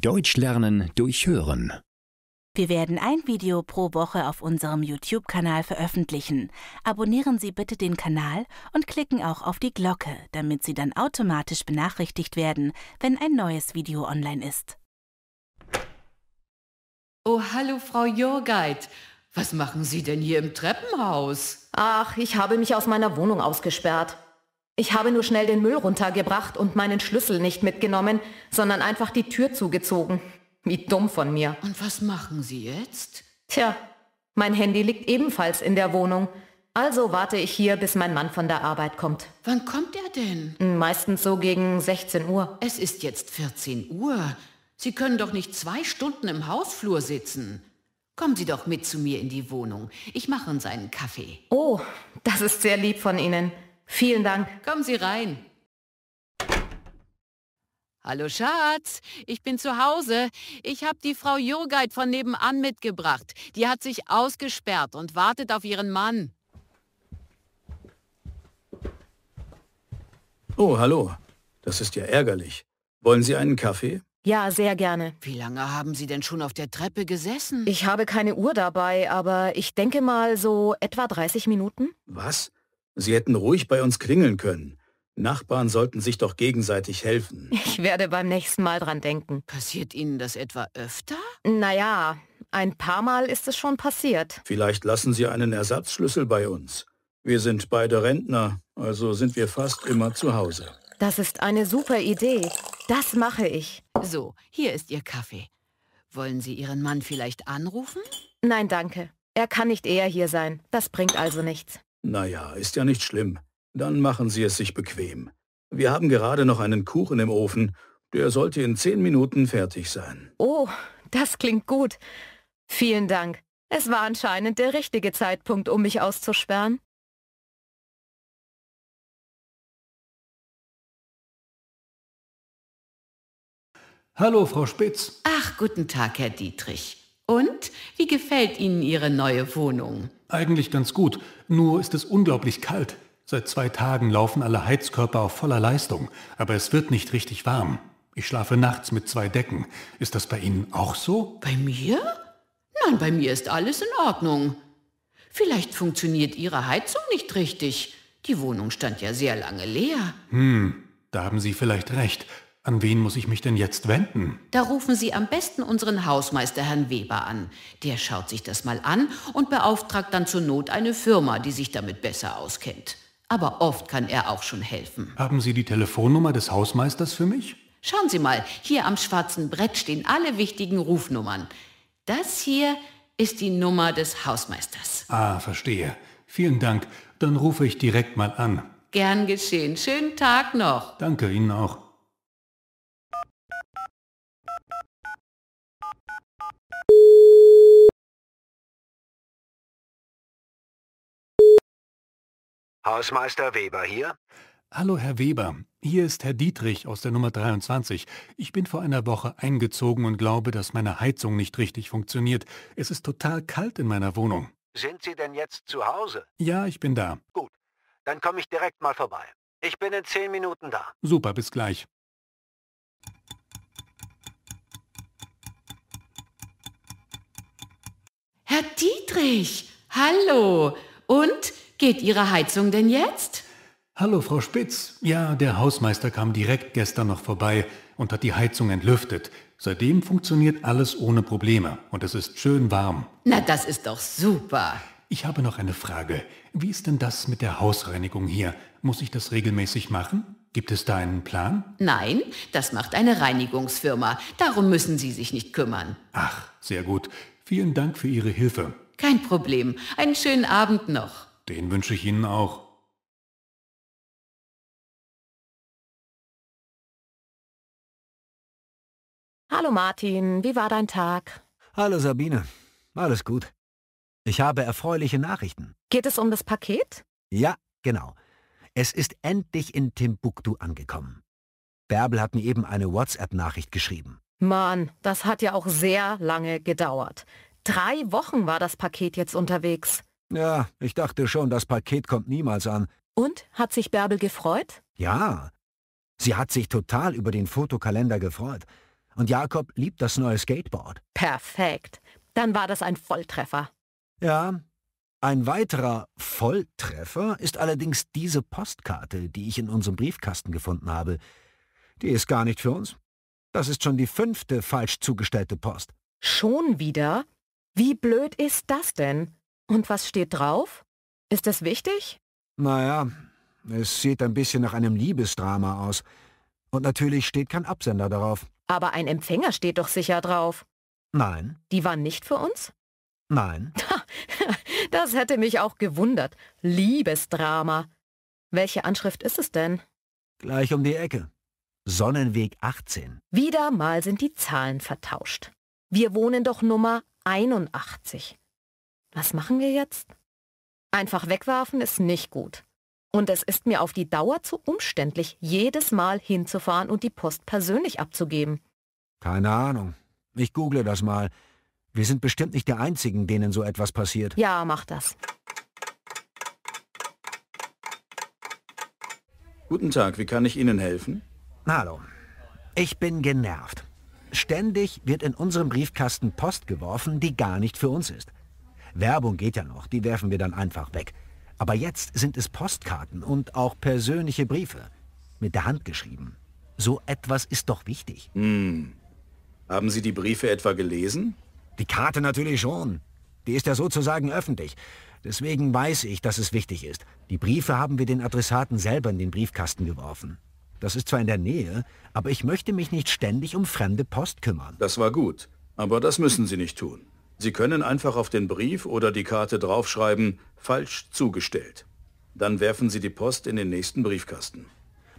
Deutsch lernen durch Hören. Wir werden ein Video pro Woche auf unserem YouTube-Kanal veröffentlichen. Abonnieren Sie bitte den Kanal und klicken auch auf die Glocke, damit Sie dann automatisch benachrichtigt werden, wenn ein neues Video online ist. Oh, hallo Frau Jorgeit. Was machen Sie denn hier im Treppenhaus? Ach, ich habe mich aus meiner Wohnung ausgesperrt. Ich habe nur schnell den Müll runtergebracht und meinen Schlüssel nicht mitgenommen, sondern einfach die Tür zugezogen. Wie dumm von mir. Und was machen Sie jetzt? Tja, mein Handy liegt ebenfalls in der Wohnung. Also warte ich hier, bis mein Mann von der Arbeit kommt. Wann kommt er denn? Meistens so gegen 16 Uhr. Es ist jetzt 14 Uhr. Sie können doch nicht 2 Stunden im Hausflur sitzen. Kommen Sie doch mit zu mir in die Wohnung. Ich mache uns einen Kaffee. Oh, das ist sehr lieb von Ihnen. Vielen Dank. Kommen Sie rein. Hallo Schatz, ich bin zu Hause. Ich habe die Frau Jorgeit von nebenan mitgebracht. Die hat sich ausgesperrt und wartet auf ihren Mann. Oh, hallo. Das ist ja ärgerlich. Wollen Sie einen Kaffee? Ja, sehr gerne. Wie lange haben Sie denn schon auf der Treppe gesessen? Ich habe keine Uhr dabei, aber ich denke mal so etwa 30 Minuten. Was? Sie hätten ruhig bei uns klingeln können. Nachbarn sollten sich doch gegenseitig helfen. Ich werde beim nächsten Mal dran denken. Passiert Ihnen das etwa öfter? Naja, ein paar Mal ist es schon passiert. Vielleicht lassen Sie einen Ersatzschlüssel bei uns. Wir sind beide Rentner, also sind wir fast immer zu Hause. Das ist eine super Idee. Das mache ich. So, hier ist Ihr Kaffee. Wollen Sie Ihren Mann vielleicht anrufen? Nein, danke. Er kann nicht eher hier sein. Das bringt also nichts. Naja, ist ja nicht schlimm. Dann machen Sie es sich bequem. Wir haben gerade noch einen Kuchen im Ofen. Der sollte in 10 Minuten fertig sein. Oh, das klingt gut. Vielen Dank. Es war anscheinend der richtige Zeitpunkt, um mich auszusperren. Hallo, Frau Spitz. Ach, guten Tag, Herr Dietrich. Und, wie gefällt Ihnen Ihre neue Wohnung? Eigentlich ganz gut, nur ist es unglaublich kalt. Seit 2 Tagen laufen alle Heizkörper auf voller Leistung, aber es wird nicht richtig warm. Ich schlafe nachts mit 2 Decken. Ist das bei Ihnen auch so? Bei mir? Nein, bei mir ist alles in Ordnung. Vielleicht funktioniert Ihre Heizung nicht richtig. Die Wohnung stand ja sehr lange leer. Da haben Sie vielleicht recht. An wen muss ich mich denn jetzt wenden? Da rufen Sie am besten unseren Hausmeister Herrn Weber an. Der schaut sich das mal an und beauftragt dann zur Not eine Firma, die sich damit besser auskennt. Aber oft kann er auch schon helfen. Haben Sie die Telefonnummer des Hausmeisters für mich? Schauen Sie mal, hier am schwarzen Brett stehen alle wichtigen Rufnummern. Das hier ist die Nummer des Hausmeisters. Ah, verstehe. Vielen Dank. Dann rufe ich direkt mal an. Gern geschehen. Schönen Tag noch. Danke Ihnen auch. Hausmeister Weber hier? Hallo, Herr Weber. Hier ist Herr Dietrich aus der Nummer 23. Ich bin vor einer Woche eingezogen und glaube, dass meine Heizung nicht richtig funktioniert. Es ist total kalt in meiner Wohnung. Sind Sie denn jetzt zu Hause? Ja, ich bin da. Gut, dann komme ich direkt mal vorbei. Ich bin in 10 Minuten da. Super, bis gleich. Herr Dietrich, hallo. Und, geht Ihre Heizung denn jetzt? Hallo, Frau Spitz. Ja, der Hausmeister kam direkt gestern noch vorbei und hat die Heizung entlüftet. Seitdem funktioniert alles ohne Probleme und es ist schön warm. Na, das ist doch super. Ich habe noch eine Frage. Wie ist denn das mit der Hausreinigung hier? Muss ich das regelmäßig machen? Gibt es da einen Plan? Nein, das macht eine Reinigungsfirma. Darum müssen Sie sich nicht kümmern. Ach, sehr gut. Vielen Dank für Ihre Hilfe. Kein Problem. Einen schönen Abend noch. Den wünsche ich Ihnen auch. Hallo Martin, wie war dein Tag? Hallo Sabine, alles gut. Ich habe erfreuliche Nachrichten. Geht es um das Paket? Ja, genau. Es ist endlich in Timbuktu angekommen. Bärbel hat mir eben eine WhatsApp-Nachricht geschrieben. Mann, das hat ja auch sehr lange gedauert. 3 Wochen war das Paket jetzt unterwegs. Ja, ich dachte schon, das Paket kommt niemals an. Und, hat sich Bärbel gefreut? Ja, sie hat sich total über den Fotokalender gefreut. Und Jakob liebt das neue Skateboard. Perfekt. Dann war das ein Volltreffer. Ja, ein weiterer Volltreffer ist allerdings diese Postkarte, die ich in unserem Briefkasten gefunden habe. Die ist gar nicht für uns. Das ist schon die 5. falsch zugestellte Post. Schon wieder? Wie blöd ist das denn? Und was steht drauf? Ist es wichtig? Naja, es sieht ein bisschen nach einem Liebesdrama aus. Und natürlich steht kein Absender darauf. Aber ein Empfänger steht doch sicher drauf. Nein, Die war nicht für uns? nein. Das hätte mich auch gewundert. Liebesdrama. Welche Anschrift ist es denn? Gleich um die Ecke. Sonnenweg 18. Wieder mal sind die Zahlen vertauscht. Wir wohnen doch Nummer 81. Was machen wir jetzt? Einfach wegwerfen ist nicht gut. Und es ist mir auf die Dauer zu umständlich, jedes Mal hinzufahren und die Post persönlich abzugeben. Keine Ahnung. Ich google das mal. Wir sind bestimmt nicht die Einzigen, denen so etwas passiert. Ja, mach das. Guten Tag, wie kann ich Ihnen helfen? Hallo. Ich bin genervt. Ständig wird in unserem Briefkasten Post geworfen, die gar nicht für uns ist. Werbung geht ja noch, die werfen wir dann einfach weg. Aber jetzt sind es Postkarten und auch persönliche Briefe. Mit der Hand geschrieben. So etwas ist doch wichtig. Haben Sie die Briefe etwa gelesen? Die Karte natürlich schon. Die ist ja sozusagen öffentlich. Deswegen weiß ich, dass es wichtig ist. Die Briefe haben wir den Adressaten selber in den Briefkasten geworfen. Das ist zwar in der Nähe, aber ich möchte mich nicht ständig um fremde Post kümmern. Das war gut, aber das müssen Sie nicht tun. Sie können einfach auf den Brief oder die Karte draufschreiben, falsch zugestellt. Dann werfen Sie die Post in den nächsten Briefkasten.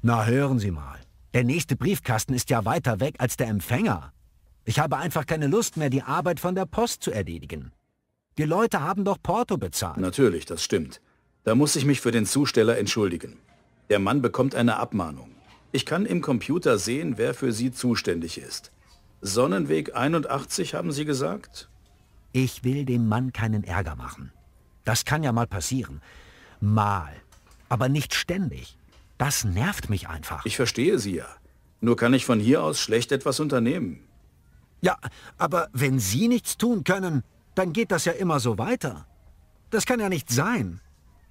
Na, hören Sie mal. Der nächste Briefkasten ist ja weiter weg als der Empfänger. Ich habe einfach keine Lust mehr, die Arbeit von der Post zu erledigen. Die Leute haben doch Porto bezahlt. Natürlich, das stimmt. Da muss ich mich für den Zusteller entschuldigen. Der Mann bekommt eine Abmahnung. Ich kann im Computer sehen, wer für Sie zuständig ist. Sonnenweg 81, haben Sie gesagt? Ich will dem Mann keinen Ärger machen. Das kann ja mal passieren. Mal. Aber nicht ständig. Das nervt mich einfach. Ich verstehe Sie ja. Nur kann ich von hier aus schlecht etwas unternehmen. Ja, aber wenn Sie nichts tun können, dann geht das ja immer so weiter. Das kann ja nicht sein.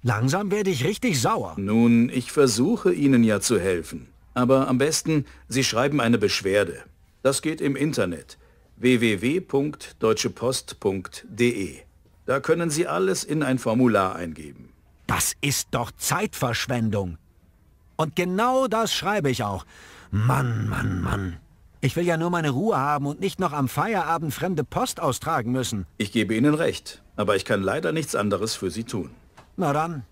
Langsam werde ich richtig sauer. Nun, ich versuche Ihnen ja zu helfen. Aber am besten, Sie schreiben eine Beschwerde. Das geht im Internet. www.deutschepost.de. Da können Sie alles in ein Formular eingeben. Das ist doch Zeitverschwendung. Und genau das schreibe ich auch. Mann, Mann, Mann. Ich will ja nur meine Ruhe haben und nicht noch am Feierabend fremde Post austragen müssen. Ich gebe Ihnen recht, aber ich kann leider nichts anderes für Sie tun. Na dann,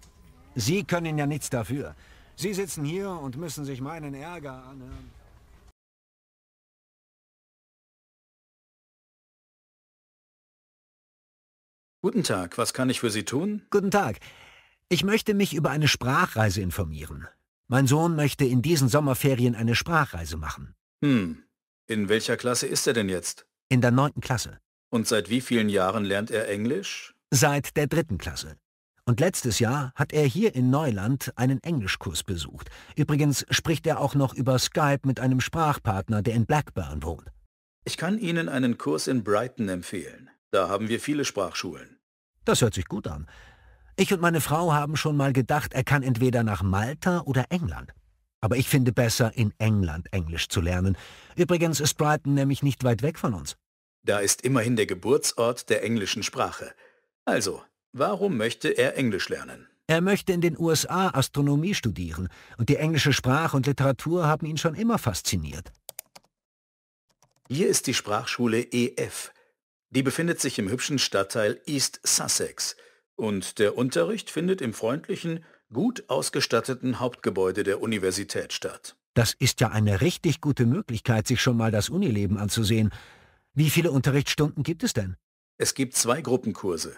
Sie können ja nichts dafür. Sie sitzen hier und müssen sich meinen Ärger anhören. Guten Tag, was kann ich für Sie tun? Guten Tag. Ich möchte mich über eine Sprachreise informieren. Mein Sohn möchte in diesen Sommerferien eine Sprachreise machen. In welcher Klasse ist er denn jetzt? In der 9. Klasse. Und seit wie vielen Jahren lernt er Englisch? Seit der 3. Klasse. Und letztes Jahr hat er hier in Neuland einen Englischkurs besucht. Übrigens spricht er auch noch über Skype mit einem Sprachpartner, der in Blackburn wohnt. Ich kann Ihnen einen Kurs in Brighton empfehlen. Da haben wir viele Sprachschulen. Das hört sich gut an. Ich und meine Frau haben schon mal gedacht, er kann entweder nach Malta oder England. Aber ich finde besser, in England Englisch zu lernen. Übrigens ist Brighton nämlich nicht weit weg von uns. Da ist immerhin der Geburtsort der englischen Sprache. Also, warum möchte er Englisch lernen? Er möchte in den USA Astronomie studieren und die englische Sprache und Literatur haben ihn schon immer fasziniert. Hier ist die Sprachschule EF. Die befindet sich im hübschen Stadtteil East Sussex. Und der Unterricht findet im freundlichen, gut ausgestatteten Hauptgebäude der Universität statt. Das ist ja eine richtig gute Möglichkeit, sich schon mal das Unileben anzusehen. Wie viele Unterrichtsstunden gibt es denn? Es gibt 2 Gruppenkurse.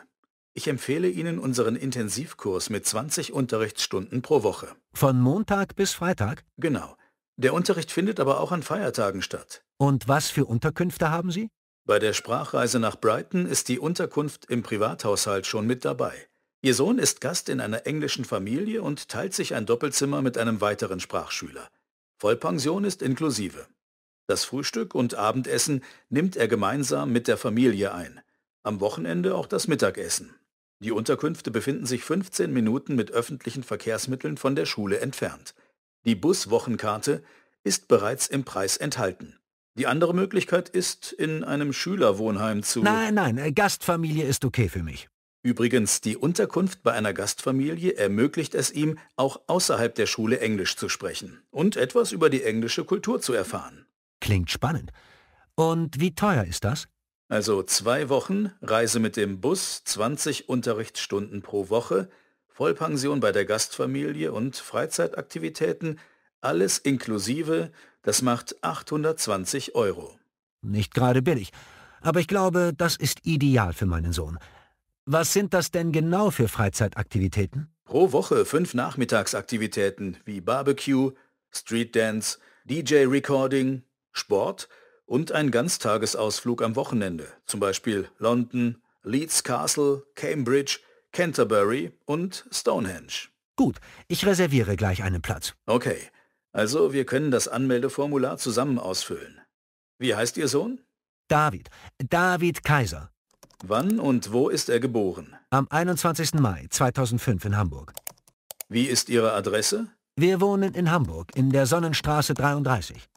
Ich empfehle Ihnen unseren Intensivkurs mit 20 Unterrichtsstunden pro Woche. Von Montag bis Freitag? Genau. Der Unterricht findet aber auch an Feiertagen statt. Und was für Unterkünfte haben Sie? Bei der Sprachreise nach Brighton ist die Unterkunft im Privathaushalt schon mit dabei. Ihr Sohn ist Gast in einer englischen Familie und teilt sich ein Doppelzimmer mit einem weiteren Sprachschüler. Vollpension ist inklusive. Das Frühstück und Abendessen nimmt er gemeinsam mit der Familie ein. Am Wochenende auch das Mittagessen. Die Unterkünfte befinden sich 15 Minuten mit öffentlichen Verkehrsmitteln von der Schule entfernt. Die Buswochenkarte ist bereits im Preis enthalten. Die andere Möglichkeit ist, in einem Schülerwohnheim zu... Nein, Gastfamilie ist okay für mich. Übrigens, die Unterkunft bei einer Gastfamilie ermöglicht es ihm, auch außerhalb der Schule Englisch zu sprechen und etwas über die englische Kultur zu erfahren. Klingt spannend. Und wie teuer ist das? Also 2 Wochen, Reise mit dem Bus, 20 Unterrichtsstunden pro Woche, Vollpension bei der Gastfamilie und Freizeitaktivitäten, alles inklusive, das macht 820 Euro. Nicht gerade billig. Aber ich glaube, das ist ideal für meinen Sohn. Was sind das denn genau für Freizeitaktivitäten? Pro Woche 5 Nachmittagsaktivitäten wie Barbecue, Streetdance, DJ-Recording, Sport und ein Ganztagesausflug am Wochenende, zum Beispiel London, Leeds Castle, Cambridge, Canterbury und Stonehenge. Gut, ich reserviere gleich einen Platz. Okay, also wir können das Anmeldeformular zusammen ausfüllen. Wie heißt Ihr Sohn? David Kaiser. Wann und wo ist er geboren? Am 21. Mai 2005 in Hamburg. Wie ist Ihre Adresse? Wir wohnen in Hamburg, in der Sonnenstraße 33.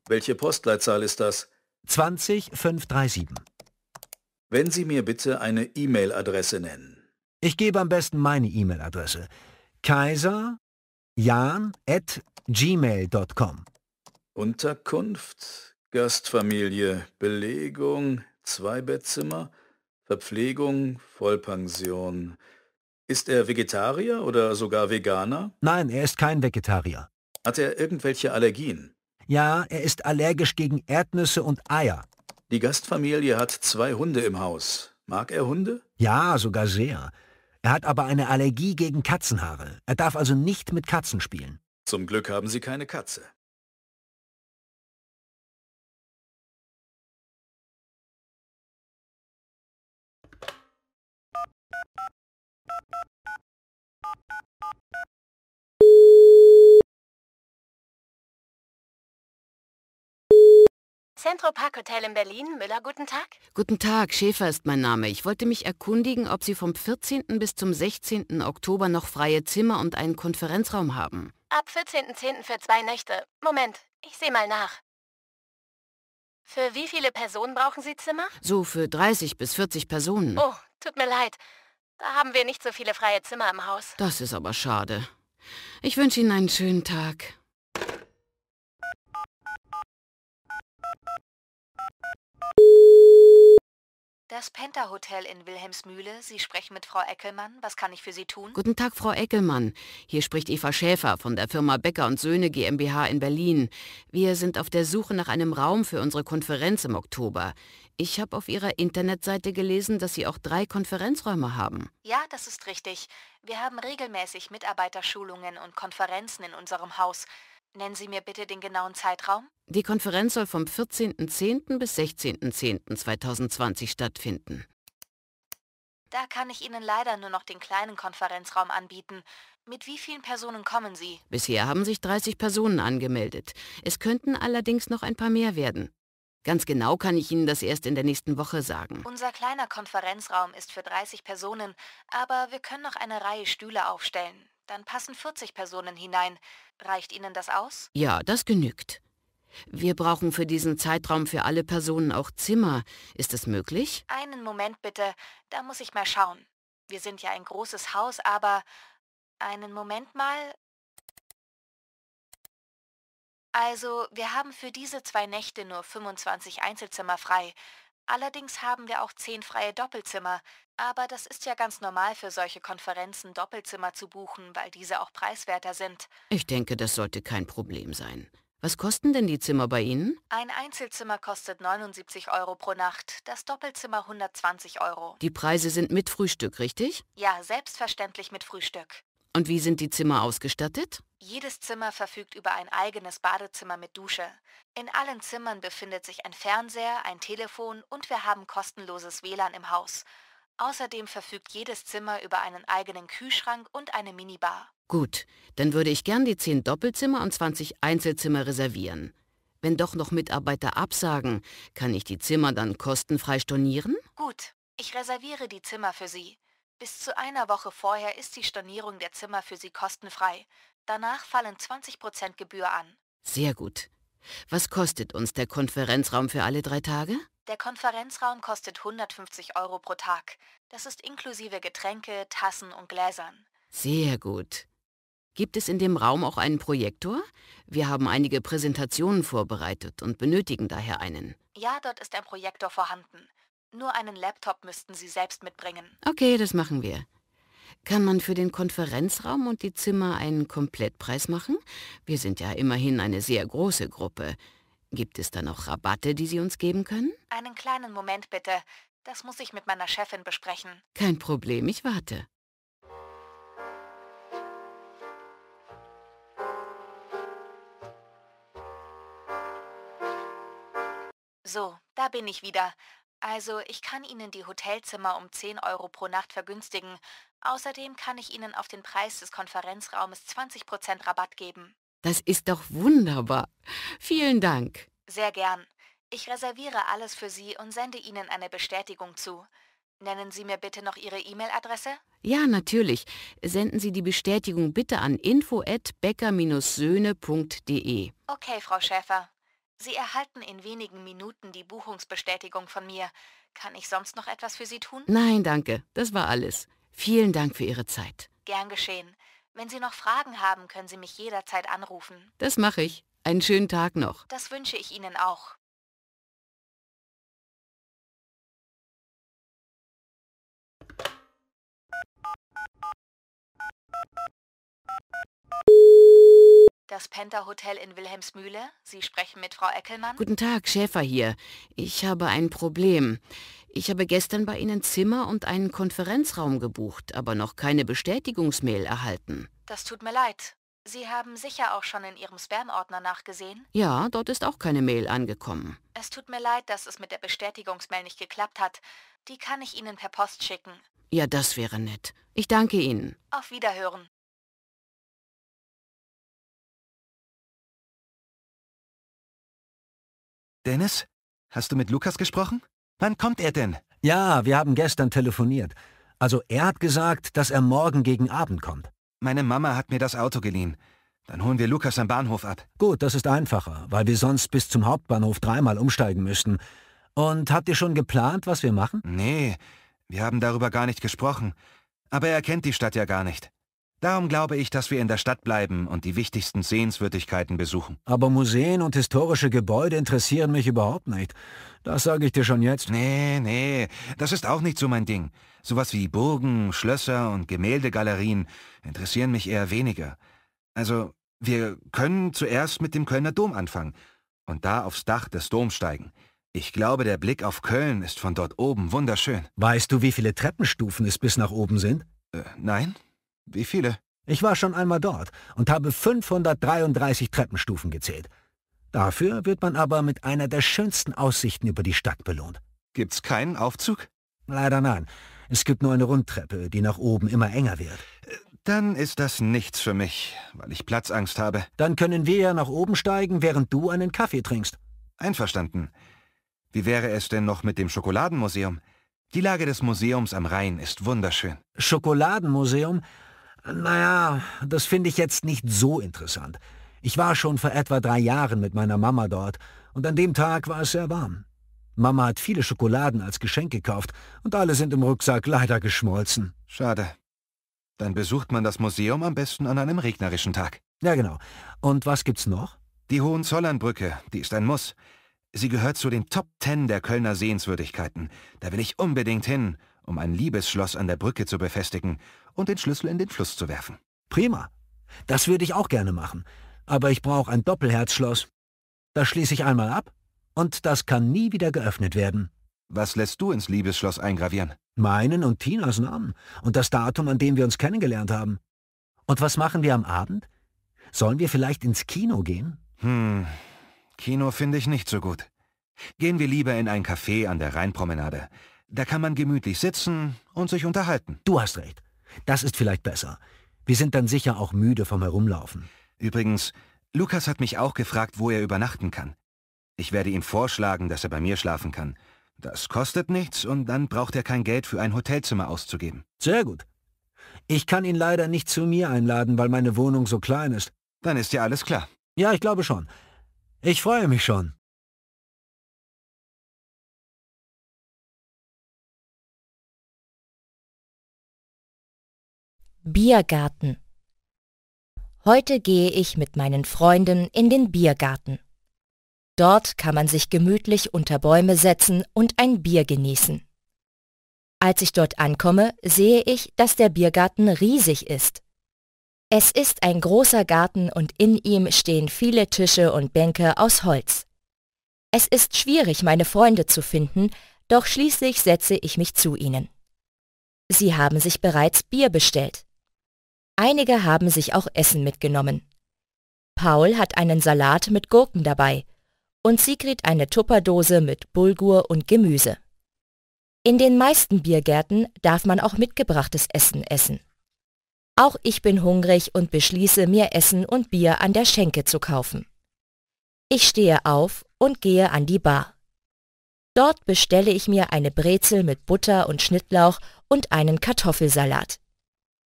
Welche Postleitzahl ist das? 20537. Wenn Sie mir bitte eine E-Mail-Adresse nennen. Ich gebe am besten meine E-Mail-Adresse. kaiserjan@gmail.com. Unterkunft, Gastfamilie, Belegung, 2-Bettzimmer, Verpflegung, Vollpension. Ist er Vegetarier oder sogar Veganer? Nein, er ist kein Vegetarier. Hat er irgendwelche Allergien? Ja, er ist allergisch gegen Erdnüsse und Eier. Die Gastfamilie hat 2 Hunde im Haus. Mag er Hunde? Ja, sogar sehr. Er hat aber eine Allergie gegen Katzenhaare. Er darf also nicht mit Katzen spielen. Zum Glück haben Sie keine Katze. Centro Park Hotel in Berlin. Müller, guten Tag. Guten Tag, Schäfer ist mein Name. Ich wollte mich erkundigen, ob Sie vom 14. bis zum 16. Oktober noch freie Zimmer und einen Konferenzraum haben. Ab 14.10. für 2 Nächte. Moment, ich sehe mal nach. Für wie viele Personen brauchen Sie Zimmer? So für 30 bis 40 Personen. Oh, tut mir leid. Da haben wir nicht so viele freie Zimmer im Haus. Das ist aber schade. Ich wünsche Ihnen einen schönen Tag. Das Penta Hotel in Wilhelmsmühle. Sie sprechen mit Frau Eckelmann. Was kann ich für Sie tun? Guten Tag, Frau Eckelmann. Hier spricht Eva Schäfer von der Firma Becker und Söhne GmbH in Berlin. Wir sind auf der Suche nach einem Raum für unsere Konferenz im Oktober. Ich habe auf Ihrer Internetseite gelesen, dass Sie auch 3 Konferenzräume haben. Ja, das ist richtig. Wir haben regelmäßig Mitarbeiterschulungen und Konferenzen in unserem Haus. Nennen Sie mir bitte den genauen Zeitraum. Die Konferenz soll vom 14.10. bis 16.10.2020 stattfinden. Da kann ich Ihnen leider nur noch den kleinen Konferenzraum anbieten. Mit wie vielen Personen kommen Sie? Bisher haben sich 30 Personen angemeldet. Es könnten allerdings noch ein paar mehr werden. Ganz genau kann ich Ihnen das erst in der nächsten Woche sagen. Unser kleiner Konferenzraum ist für 30 Personen, aber wir können noch eine Reihe Stühle aufstellen. Dann passen 40 Personen hinein. Reicht Ihnen das aus? Ja, das genügt. Wir brauchen für diesen Zeitraum für alle Personen auch Zimmer. Ist das möglich? Einen Moment bitte, da muss ich mal schauen. Wir sind ja ein großes Haus, aber... Einen Moment mal... Also, wir haben für diese 2 Nächte nur 25 Einzelzimmer frei. Allerdings haben wir auch 10 freie Doppelzimmer. Aber das ist ja ganz normal für solche Konferenzen, Doppelzimmer zu buchen, weil diese auch preiswerter sind. Ich denke, das sollte kein Problem sein. Was kosten denn die Zimmer bei Ihnen? Ein Einzelzimmer kostet 79 Euro pro Nacht, das Doppelzimmer 120 Euro. Die Preise sind mit Frühstück, richtig? Ja, selbstverständlich mit Frühstück. Und wie sind die Zimmer ausgestattet? Jedes Zimmer verfügt über ein eigenes Badezimmer mit Dusche. In allen Zimmern befindet sich ein Fernseher, ein Telefon und wir haben kostenloses WLAN im Haus. Außerdem verfügt jedes Zimmer über einen eigenen Kühlschrank und eine Minibar. Gut, dann würde ich gern die 10 Doppelzimmer und 20 Einzelzimmer reservieren. Wenn doch noch Mitarbeiter absagen, kann ich die Zimmer dann kostenfrei stornieren? Gut, ich reserviere die Zimmer für Sie. Bis zu einer Woche vorher ist die Stornierung der Zimmer für Sie kostenfrei. Danach fallen 20% Gebühr an. Sehr gut. Was kostet uns der Konferenzraum für alle 3 Tage? Der Konferenzraum kostet 150 Euro pro Tag. Das ist inklusive Getränke, Tassen und Gläsern. Sehr gut. Gibt es in dem Raum auch einen Projektor? Wir haben einige Präsentationen vorbereitet und benötigen daher einen. Ja, dort ist ein Projektor vorhanden. Nur einen Laptop müssten Sie selbst mitbringen. Okay, das machen wir. Kann man für den Konferenzraum und die Zimmer einen Komplettpreis machen? Wir sind ja immerhin eine sehr große Gruppe. Gibt es da noch Rabatte, die Sie uns geben können? Einen kleinen Moment bitte. Das muss ich mit meiner Chefin besprechen. Kein Problem, ich warte. So, da bin ich wieder. Also, ich kann Ihnen die Hotelzimmer um 10 Euro pro Nacht vergünstigen. Außerdem kann ich Ihnen auf den Preis des Konferenzraumes 20% Rabatt geben. Das ist doch wunderbar. Vielen Dank. Sehr gern. Ich reserviere alles für Sie und sende Ihnen eine Bestätigung zu. Nennen Sie mir bitte noch Ihre E-Mail-Adresse? Ja, natürlich. Senden Sie die Bestätigung bitte an info@becker-söhne.de. Okay, Frau Schäfer. Sie erhalten in wenigen Minuten die Buchungsbestätigung von mir. Kann ich sonst noch etwas für Sie tun? Nein, danke. Das war alles. Vielen Dank für Ihre Zeit. Gern geschehen. Wenn Sie noch Fragen haben, können Sie mich jederzeit anrufen. Das mache ich. Einen schönen Tag noch. Das wünsche ich Ihnen auch. Das Penta Hotel in Wilhelmsmühle. Sie sprechen mit Frau Eckelmann. Guten Tag, Schäfer hier. Ich habe ein Problem. Ich habe gestern bei Ihnen Zimmer und einen Konferenzraum gebucht, aber noch keine Bestätigungsmail erhalten. Das tut mir leid. Sie haben sicher auch schon in Ihrem Spam-Ordner nachgesehen? Ja, dort ist auch keine Mail angekommen. Es tut mir leid, dass es mit der Bestätigungsmail nicht geklappt hat. Die kann ich Ihnen per Post schicken. Ja, das wäre nett. Ich danke Ihnen. Auf Wiederhören. Dennis, hast du mit Lukas gesprochen? Wann kommt er denn? Ja, wir haben gestern telefoniert. Also er hat gesagt, dass er morgen gegen Abend kommt. Meine Mama hat mir das Auto geliehen. Dann holen wir Lukas am Bahnhof ab. Gut, das ist einfacher, weil wir sonst bis zum Hauptbahnhof 3-mal umsteigen müssten. Und habt ihr schon geplant, was wir machen? Nee, wir haben darüber gar nicht gesprochen. Aber er kennt die Stadt ja gar nicht. Darum glaube ich, dass wir in der Stadt bleiben und die wichtigsten Sehenswürdigkeiten besuchen. Aber Museen und historische Gebäude interessieren mich überhaupt nicht. Das sage ich dir schon jetzt. Nee, das ist auch nicht so mein Ding. Sowas wie Burgen, Schlösser und Gemäldegalerien interessieren mich eher weniger. Also, wir können zuerst mit dem Kölner Dom anfangen und da aufs Dach des Doms steigen. Ich glaube, der Blick auf Köln ist von dort oben wunderschön. Weißt du, wie viele Treppenstufen es bis nach oben sind? Nein? Wie viele? Ich war schon einmal dort und habe 533 Treppenstufen gezählt. Dafür wird man aber mit einer der schönsten Aussichten über die Stadt belohnt. Gibt's keinen Aufzug? Leider nein. Es gibt nur eine Rundtreppe, die nach oben immer enger wird. Dann ist das nichts für mich, weil ich Platzangst habe. Dann können wir ja nach oben steigen, während du einen Kaffee trinkst. Einverstanden. Wie wäre es denn noch mit dem Schokoladenmuseum? Die Lage des Museums am Rhein ist wunderschön. Schokoladenmuseum? Naja, das finde ich jetzt nicht so interessant. Ich war schon vor etwa 3 Jahren mit meiner Mama dort und an dem Tag war es sehr warm. Mama hat viele Schokoladen als Geschenk gekauft und alle sind im Rucksack leider geschmolzen. Schade. Dann besucht man das Museum am besten an einem regnerischen Tag. Ja, genau. Und was gibt's noch? Die Hohenzollernbrücke, die ist ein Muss. Sie gehört zu den Top 10 der Kölner Sehenswürdigkeiten. Da will ich unbedingt hin, um ein Liebesschloss an der Brücke zu befestigen und den Schlüssel in den Fluss zu werfen. Prima. Das würde ich auch gerne machen. Aber ich brauche ein Doppelherzschloss. Das schließe ich einmal ab und das kann nie wieder geöffnet werden. Was lässt du ins Liebesschloss eingravieren? Meinen und Tinas Namen und das Datum, an dem wir uns kennengelernt haben. Und was machen wir am Abend? Sollen wir vielleicht ins Kino gehen? Kino finde ich nicht so gut. Gehen wir lieber in ein Café an der Rheinpromenade. Da kann man gemütlich sitzen und sich unterhalten. Du hast recht. Das ist vielleicht besser. Wir sind dann sicher auch müde vom Herumlaufen. Übrigens, Lukas hat mich auch gefragt, wo er übernachten kann. Ich werde ihm vorschlagen, dass er bei mir schlafen kann. Das kostet nichts und dann braucht er kein Geld für ein Hotelzimmer auszugeben. Sehr gut. Ich kann ihn leider nicht zu mir einladen, weil meine Wohnung so klein ist. Dann ist ja alles klar. Ja, ich glaube schon. Ich freue mich schon. Biergarten. Heute gehe ich mit meinen Freunden in den Biergarten. Dort kann man sich gemütlich unter Bäume setzen und ein Bier genießen. Als ich dort ankomme, sehe ich, dass der Biergarten riesig ist. Es ist ein großer Garten und in ihm stehen viele Tische und Bänke aus Holz. Es ist schwierig, meine Freunde zu finden, doch schließlich setze ich mich zu ihnen. Sie haben sich bereits Bier bestellt. Einige haben sich auch Essen mitgenommen. Paul hat einen Salat mit Gurken dabei und Sigrid eine Tupperdose mit Bulgur und Gemüse. In den meisten Biergärten darf man auch mitgebrachtes Essen essen. Auch ich bin hungrig und beschließe, mir Essen und Bier an der Schenke zu kaufen. Ich stehe auf und gehe an die Bar. Dort bestelle ich mir eine Brezel mit Butter und Schnittlauch und einen Kartoffelsalat.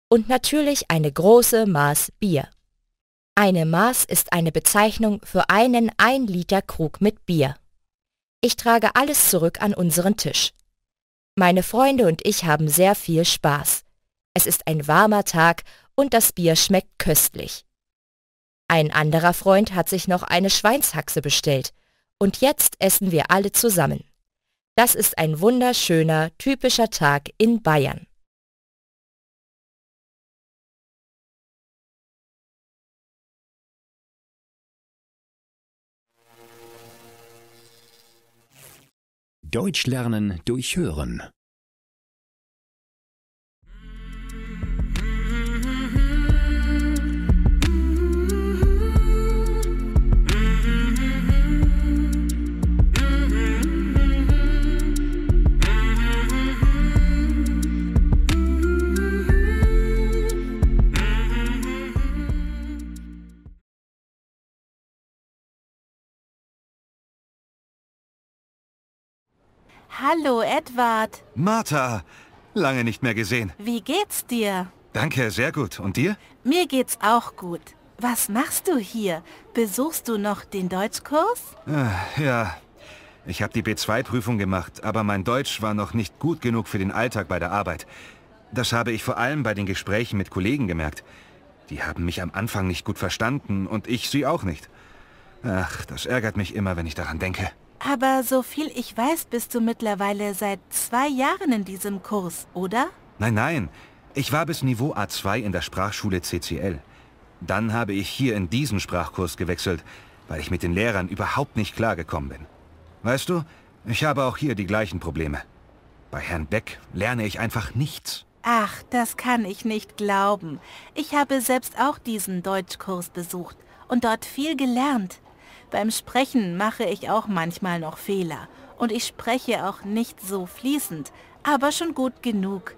Und natürlich eine große Maß Bier. Eine Maß ist eine Bezeichnung für einen 1 Liter Krug mit Bier. Ich trage alles zurück an unseren Tisch. Meine Freunde und ich haben sehr viel Spaß. Es ist ein warmer Tag und das Bier schmeckt köstlich. Ein anderer Freund hat sich noch eine Schweinshaxe bestellt und jetzt essen wir alle zusammen. Das ist ein wunderschöner, typischer Tag in Bayern. Deutsch lernen durch Hören. Hallo, Edward. Martha, lange nicht mehr gesehen. Wie geht's dir? Danke, sehr gut. Und dir? Mir geht's auch gut. Was machst du hier? Besuchst du noch den Deutschkurs? Ja, ich habe die B2-Prüfung gemacht, aber mein Deutsch war noch nicht gut genug für den Alltag bei der Arbeit. Das habe ich vor allem bei den Gesprächen mit Kollegen gemerkt. Die haben mich am Anfang nicht gut verstanden und ich sie auch nicht. Ach, das ärgert mich immer, wenn ich daran denke. Aber so viel ich weiß, bist du mittlerweile seit 2 Jahren in diesem Kurs, oder? Nein. Ich war bis Niveau A2 in der Sprachschule CCL. Dann habe ich hier in diesen Sprachkurs gewechselt, weil ich mit den Lehrern überhaupt nicht klargekommen bin. Weißt du, ich habe auch hier die gleichen Probleme. Bei Herrn Beck lerne ich einfach nichts. Ach, das kann ich nicht glauben. Ich habe selbst auch diesen Deutschkurs besucht und dort viel gelernt. Beim Sprechen mache ich auch manchmal noch Fehler und ich spreche auch nicht so fließend, aber schon gut genug.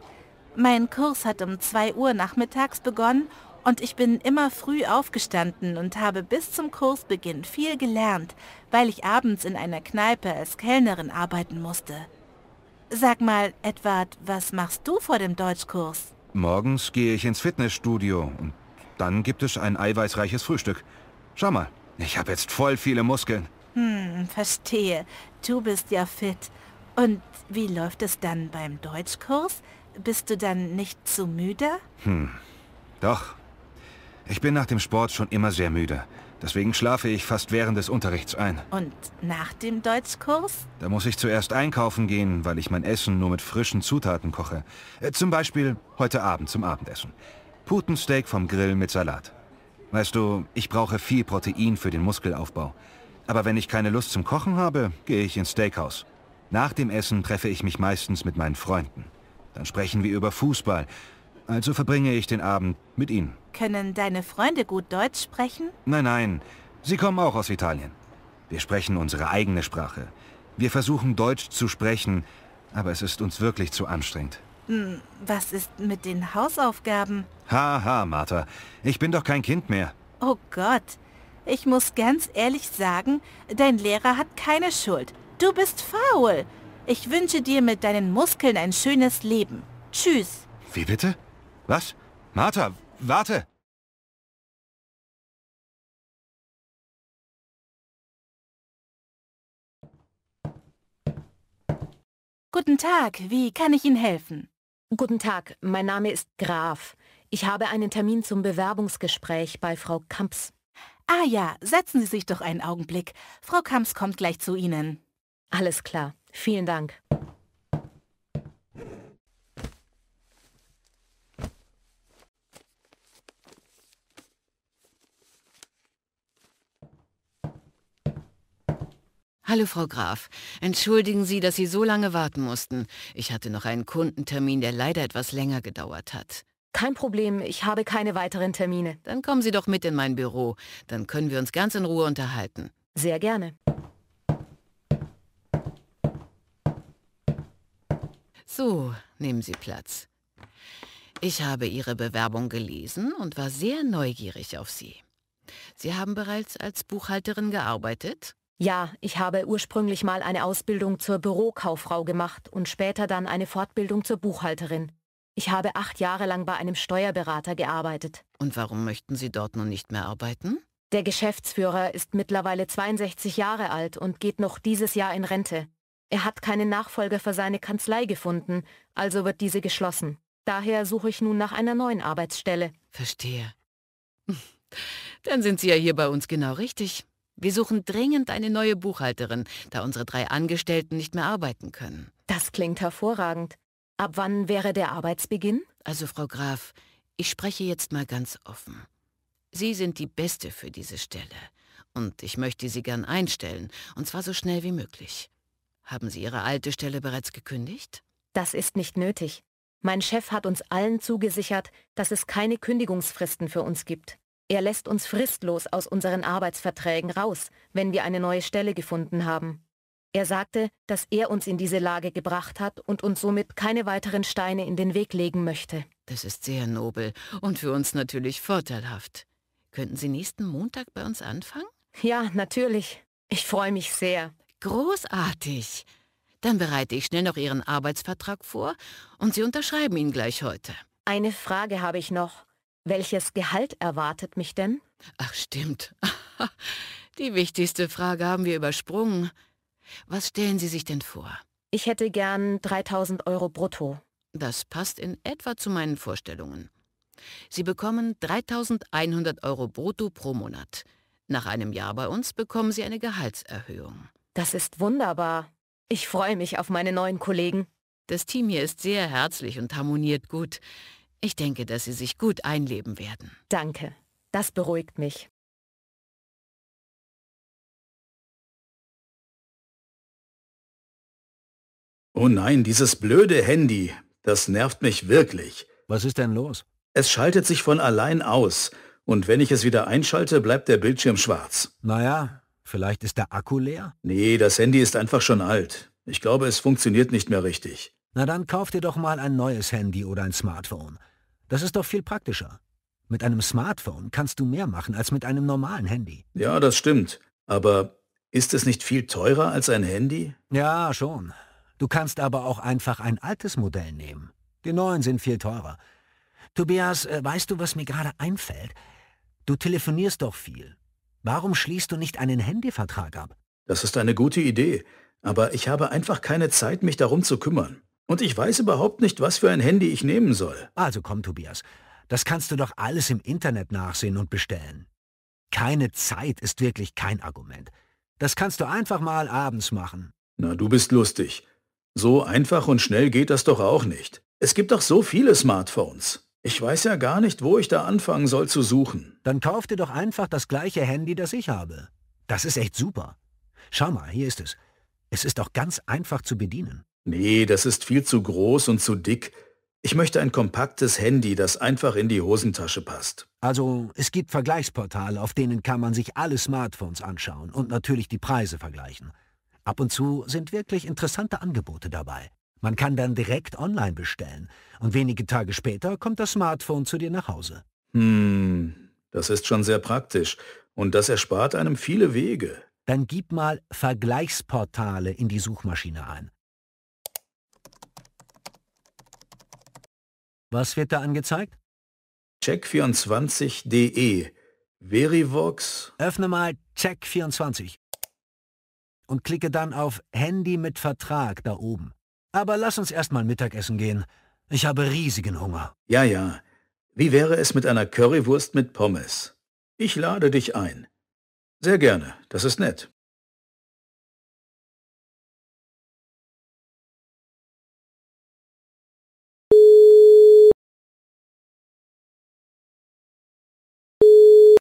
Mein Kurs hat um 2 Uhr nachmittags begonnen und ich bin immer früh aufgestanden und habe bis zum Kursbeginn viel gelernt, weil ich abends in einer Kneipe als Kellnerin arbeiten musste. Sag mal, Edward, was machst du vor dem Deutschkurs? Morgens gehe ich ins Fitnessstudio und dann gibt es ein eiweißreiches Frühstück. Schau mal. Ich habe jetzt voll viele Muskeln. Verstehe. Du bist ja fit. Und wie läuft es dann beim Deutschkurs? Bist du dann nicht zu müde? Doch. Ich bin nach dem Sport schon immer sehr müde. Deswegen schlafe ich fast während des Unterrichts ein. Und nach dem Deutschkurs? Da muss ich zuerst einkaufen gehen, weil ich mein Essen nur mit frischen Zutaten koche. Zum Beispiel heute Abend zum Abendessen. Putensteak vom Grill mit Salat. Weißt du, ich brauche viel Protein für den Muskelaufbau. Aber wenn ich keine Lust zum Kochen habe, gehe ich ins Steakhouse. Nach dem Essen treffe ich mich meistens mit meinen Freunden. Dann sprechen wir über Fußball. Also verbringe ich den Abend mit ihnen. Können deine Freunde gut Deutsch sprechen? Nein. Sie kommen auch aus Italien. Wir sprechen unsere eigene Sprache. Wir versuchen Deutsch zu sprechen, aber es ist uns wirklich zu anstrengend. Was ist mit den Hausaufgaben? Haha, Martha. Ich bin doch kein Kind mehr. Oh Gott. Ich muss ganz ehrlich sagen, dein Lehrer hat keine Schuld. Du bist faul. Ich wünsche dir mit deinen Muskeln ein schönes Leben. Tschüss. Wie bitte? Was? Martha, warte! Guten Tag, wie kann ich Ihnen helfen? Guten Tag, mein Name ist Graf. Ich habe einen Termin zum Bewerbungsgespräch bei Frau Kamps. Ah ja, setzen Sie sich doch einen Augenblick. Frau Kamps kommt gleich zu Ihnen. Alles klar, vielen Dank. Hallo, Frau Graf. Entschuldigen Sie, dass Sie so lange warten mussten. Ich hatte noch einen Kundentermin, der leider etwas länger gedauert hat. Kein Problem, ich habe keine weiteren Termine. Dann kommen Sie doch mit in mein Büro. Dann können wir uns ganz in Ruhe unterhalten. Sehr gerne. So, nehmen Sie Platz. Ich habe Ihre Bewerbung gelesen und war sehr neugierig auf Sie. Sie haben bereits als Buchhalterin gearbeitet? Ja, ich habe ursprünglich mal eine Ausbildung zur Bürokauffrau gemacht und später dann eine Fortbildung zur Buchhalterin. Ich habe 8 Jahre lang bei einem Steuerberater gearbeitet. Und warum möchten Sie dort nun nicht mehr arbeiten? Der Geschäftsführer ist mittlerweile 62 Jahre alt und geht noch dieses Jahr in Rente. Er hat keinen Nachfolger für seine Kanzlei gefunden, also wird diese geschlossen. Daher suche ich nun nach einer neuen Arbeitsstelle. Verstehe. Dann sind Sie ja hier bei uns genau richtig. Wir suchen dringend eine neue Buchhalterin, da unsere 3 Angestellten nicht mehr arbeiten können. Das klingt hervorragend. Ab wann wäre der Arbeitsbeginn? Also, Frau Graf, ich spreche jetzt mal ganz offen. Sie sind die Beste für diese Stelle. Und ich möchte Sie gern einstellen, und zwar so schnell wie möglich. Haben Sie Ihre alte Stelle bereits gekündigt? Das ist nicht nötig. Mein Chef hat uns allen zugesichert, dass es keine Kündigungsfristen für uns gibt. Er lässt uns fristlos aus unseren Arbeitsverträgen raus, wenn wir eine neue Stelle gefunden haben. Er sagte, dass er uns in diese Lage gebracht hat und uns somit keine weiteren Steine in den Weg legen möchte. Das ist sehr nobel und für uns natürlich vorteilhaft. Könnten Sie nächsten Montag bei uns anfangen? Ja, natürlich. Ich freue mich sehr. Großartig. Dann bereite ich schnell noch Ihren Arbeitsvertrag vor und Sie unterschreiben ihn gleich heute. Eine Frage habe ich noch. Welches Gehalt erwartet mich denn? Ach, stimmt. Die wichtigste Frage haben wir übersprungen. Was stellen Sie sich denn vor? Ich hätte gern 3.000 € brutto. Das passt in etwa zu meinen Vorstellungen. Sie bekommen 3.100 € brutto pro Monat. Nach einem Jahr bei uns bekommen Sie eine Gehaltserhöhung. Das ist wunderbar. Ich freue mich auf meine neuen Kollegen. Das Team hier ist sehr herzlich und harmoniert gut. Ich denke, dass Sie sich gut einleben werden. Danke. Das beruhigt mich. Oh nein, dieses blöde Handy, das nervt mich wirklich. Was ist denn los? Es schaltet sich von allein aus und wenn ich es wieder einschalte, bleibt der Bildschirm schwarz. Naja, vielleicht ist der Akku leer? Nee, das Handy ist einfach schon alt. Ich glaube, es funktioniert nicht mehr richtig. Na dann kauf dir doch mal ein neues Handy oder ein Smartphone. Das ist doch viel praktischer. Mit einem Smartphone kannst du mehr machen als mit einem normalen Handy. Ja, das stimmt. Aber ist es nicht viel teurer als ein Handy? Ja, schon. Du kannst aber auch einfach ein altes Modell nehmen. Die neuen sind viel teurer. Tobias, weißt du, was mir gerade einfällt? Du telefonierst doch viel. Warum schließt du nicht einen Handyvertrag ab? Das ist eine gute Idee. Aber ich habe einfach keine Zeit, mich darum zu kümmern. Und ich weiß überhaupt nicht, was für ein Handy ich nehmen soll. Also komm, Tobias. Das kannst du doch alles im Internet nachsehen und bestellen. Keine Zeit ist wirklich kein Argument. Das kannst du einfach mal abends machen. Na, du bist lustig. So einfach und schnell geht das doch auch nicht. Es gibt doch so viele Smartphones. Ich weiß ja gar nicht, wo ich da anfangen soll zu suchen. Dann kauf dir doch einfach das gleiche Handy, das ich habe. Das ist echt super. Schau mal, hier ist es. Es ist auch ganz einfach zu bedienen. Nee, das ist viel zu groß und zu dick. Ich möchte ein kompaktes Handy, das einfach in die Hosentasche passt. Also, es gibt Vergleichsportale, auf denen kann man sich alle Smartphones anschauen und natürlich die Preise vergleichen. Ab und zu sind wirklich interessante Angebote dabei. Man kann dann direkt online bestellen und wenige Tage später kommt das Smartphone zu dir nach Hause. Das ist schon sehr praktisch. Und das erspart einem viele Wege. Dann gib mal Vergleichsportale in die Suchmaschine ein. Was wird da angezeigt? Check24.de. Verivox. Öffne mal Check24 und klicke dann auf Handy mit Vertrag da oben. Aber lass uns erst mal Mittagessen gehen. Ich habe riesigen Hunger. Ja, ja. Wie wäre es mit einer Currywurst mit Pommes? Ich lade dich ein. Sehr gerne, das ist nett.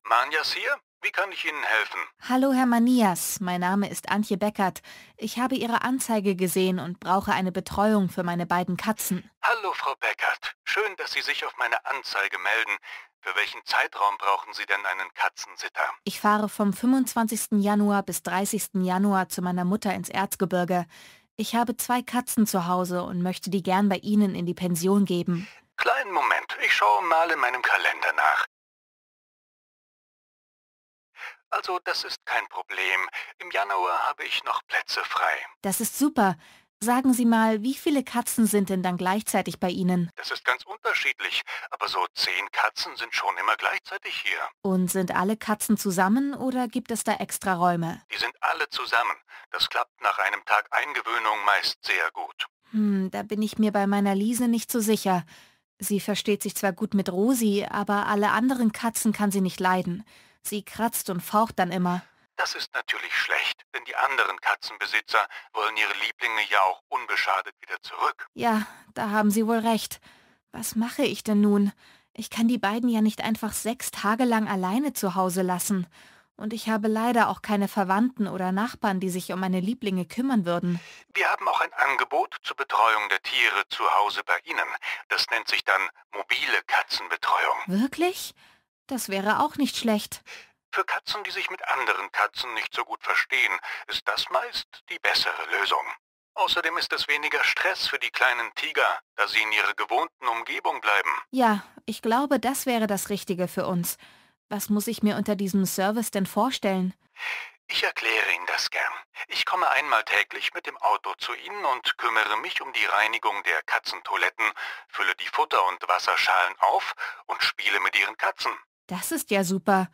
Manias hier? Wie kann ich Ihnen helfen? Hallo Herr Manias, mein Name ist Antje Beckert. Ich habe Ihre Anzeige gesehen und brauche eine Betreuung für meine beiden Katzen. Hallo Frau Beckert, schön, dass Sie sich auf meine Anzeige melden. Für welchen Zeitraum brauchen Sie denn einen Katzensitter? Ich fahre vom 25. Januar bis 30. Januar zu meiner Mutter ins Erzgebirge. Ich habe 2 Katzen zu Hause und möchte die gern bei Ihnen in die Pension geben. Kleinen Moment, ich schaue mal in meinem Kalender nach. Also, das ist kein Problem. Im Januar habe ich noch Plätze frei. Das ist super. Sagen Sie mal, wie viele Katzen sind denn dann gleichzeitig bei Ihnen? Das ist ganz unterschiedlich, aber so 10 Katzen sind schon immer gleichzeitig hier. Und sind alle Katzen zusammen oder gibt es da extra Räume? Die sind alle zusammen. Das klappt nach einem Tag Eingewöhnung meist sehr gut. Da bin ich mir bei meiner Liese nicht so sicher. Sie versteht sich zwar gut mit Rosi, aber alle anderen Katzen kann sie nicht leiden. Sie kratzt und faucht dann immer. Das ist natürlich schlecht, denn die anderen Katzenbesitzer wollen ihre Lieblinge ja auch unbeschadet wieder zurück. Ja, da haben Sie wohl recht. Was mache ich denn nun? Ich kann die beiden ja nicht einfach 6 Tage lang alleine zu Hause lassen. Und ich habe leider auch keine Verwandten oder Nachbarn, die sich um meine Lieblinge kümmern würden. Wir haben auch ein Angebot zur Betreuung der Tiere zu Hause bei Ihnen. Das nennt sich dann mobile Katzenbetreuung. Wirklich? Das wäre auch nicht schlecht. Für Katzen, die sich mit anderen Katzen nicht so gut verstehen, ist das meist die bessere Lösung. Außerdem ist es weniger Stress für die kleinen Tiger, da sie in ihrer gewohnten Umgebung bleiben. Ja, ich glaube, das wäre das Richtige für uns. Was muss ich mir unter diesem Service denn vorstellen? Ich erkläre Ihnen das gern. Ich komme einmal täglich mit dem Auto zu Ihnen und kümmere mich um die Reinigung der Katzentoiletten, fülle die Futter- und Wasserschalen auf und spiele mit Ihren Katzen. Das ist ja super.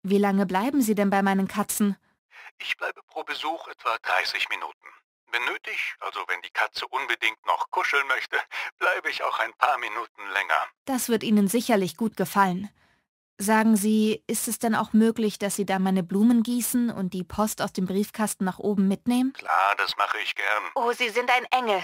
Wie lange bleiben Sie denn bei meinen Katzen? Ich bleibe pro Besuch etwa 30 Minuten. Wenn nötig, also wenn die Katze unbedingt noch kuscheln möchte, bleibe ich auch ein paar Minuten länger. Das wird Ihnen sicherlich gut gefallen. Sagen Sie, ist es denn auch möglich, dass Sie da meine Blumen gießen und die Post aus dem Briefkasten nach oben mitnehmen? Klar, das mache ich gern. Oh, Sie sind ein Engel.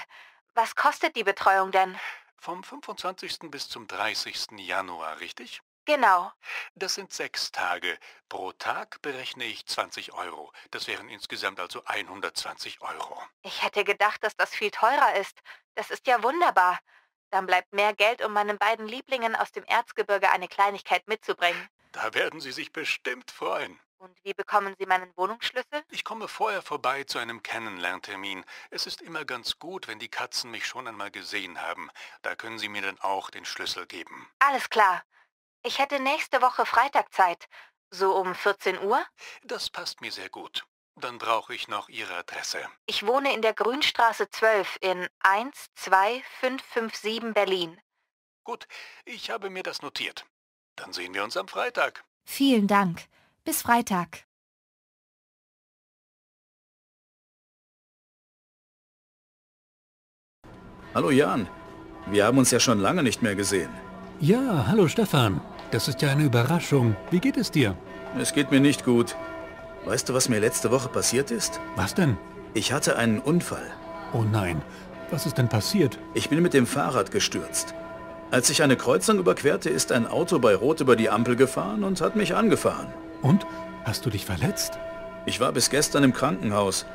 Was kostet die Betreuung denn? Vom 25. bis zum 30. Januar, richtig? Genau. Das sind 6 Tage. Pro Tag berechne ich 20 €. Das wären insgesamt also 120 €. Ich hätte gedacht, dass das viel teurer ist. Das ist ja wunderbar. Dann bleibt mehr Geld, um meinen beiden Lieblingen aus dem Erzgebirge eine Kleinigkeit mitzubringen. Da werden Sie sich bestimmt freuen. Und wie bekommen Sie meinen Wohnungsschlüssel? Ich komme vorher vorbei zu einem Kennenlerntermin. Es ist immer ganz gut, wenn die Katzen mich schon einmal gesehen haben. Da können Sie mir dann auch den Schlüssel geben. Alles klar. Ich hätte nächste Woche Freitag Zeit. So um 14 Uhr? Das passt mir sehr gut. Dann brauche ich noch Ihre Adresse. Ich wohne in der Grünstraße 12 in 12557 Berlin. Gut, ich habe mir das notiert. Dann sehen wir uns am Freitag. Vielen Dank. Bis Freitag. Hallo Jan, wir haben uns ja schon lange nicht mehr gesehen. Ja, hallo Stefan. Das ist ja eine Überraschung. Wie geht es dir? Es geht mir nicht gut. Weißt du, was mir letzte Woche passiert ist? Was denn? Ich hatte einen Unfall. Oh nein, was ist denn passiert? Ich bin mit dem Fahrrad gestürzt. Als ich eine Kreuzung überquerte, ist ein Auto bei Rot über die Ampel gefahren und hat mich angefahren. Und? Hast du dich verletzt? Ich war bis gestern im Krankenhaus.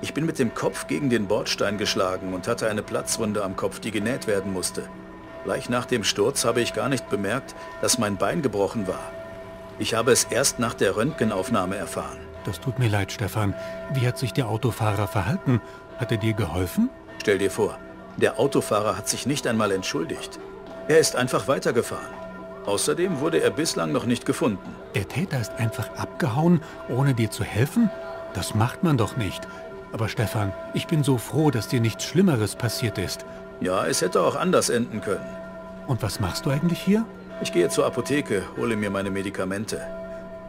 Ich bin mit dem Kopf gegen den Bordstein geschlagen und hatte eine Platzwunde am Kopf, die genäht werden musste. Gleich nach dem Sturz habe ich gar nicht bemerkt, dass mein Bein gebrochen war. Ich habe es erst nach der Röntgenaufnahme erfahren. Das tut mir leid, Stefan. Wie hat sich der Autofahrer verhalten? Hat er dir geholfen? Stell dir vor, der Autofahrer hat sich nicht einmal entschuldigt. Er ist einfach weitergefahren. Außerdem wurde er bislang noch nicht gefunden. Der Täter ist einfach abgehauen, ohne dir zu helfen? Das macht man doch nicht. Aber Stefan, ich bin so froh, dass dir nichts Schlimmeres passiert ist. Ja, es hätte auch anders enden können. Und was machst du eigentlich hier? Ich gehe zur Apotheke, hole mir meine Medikamente.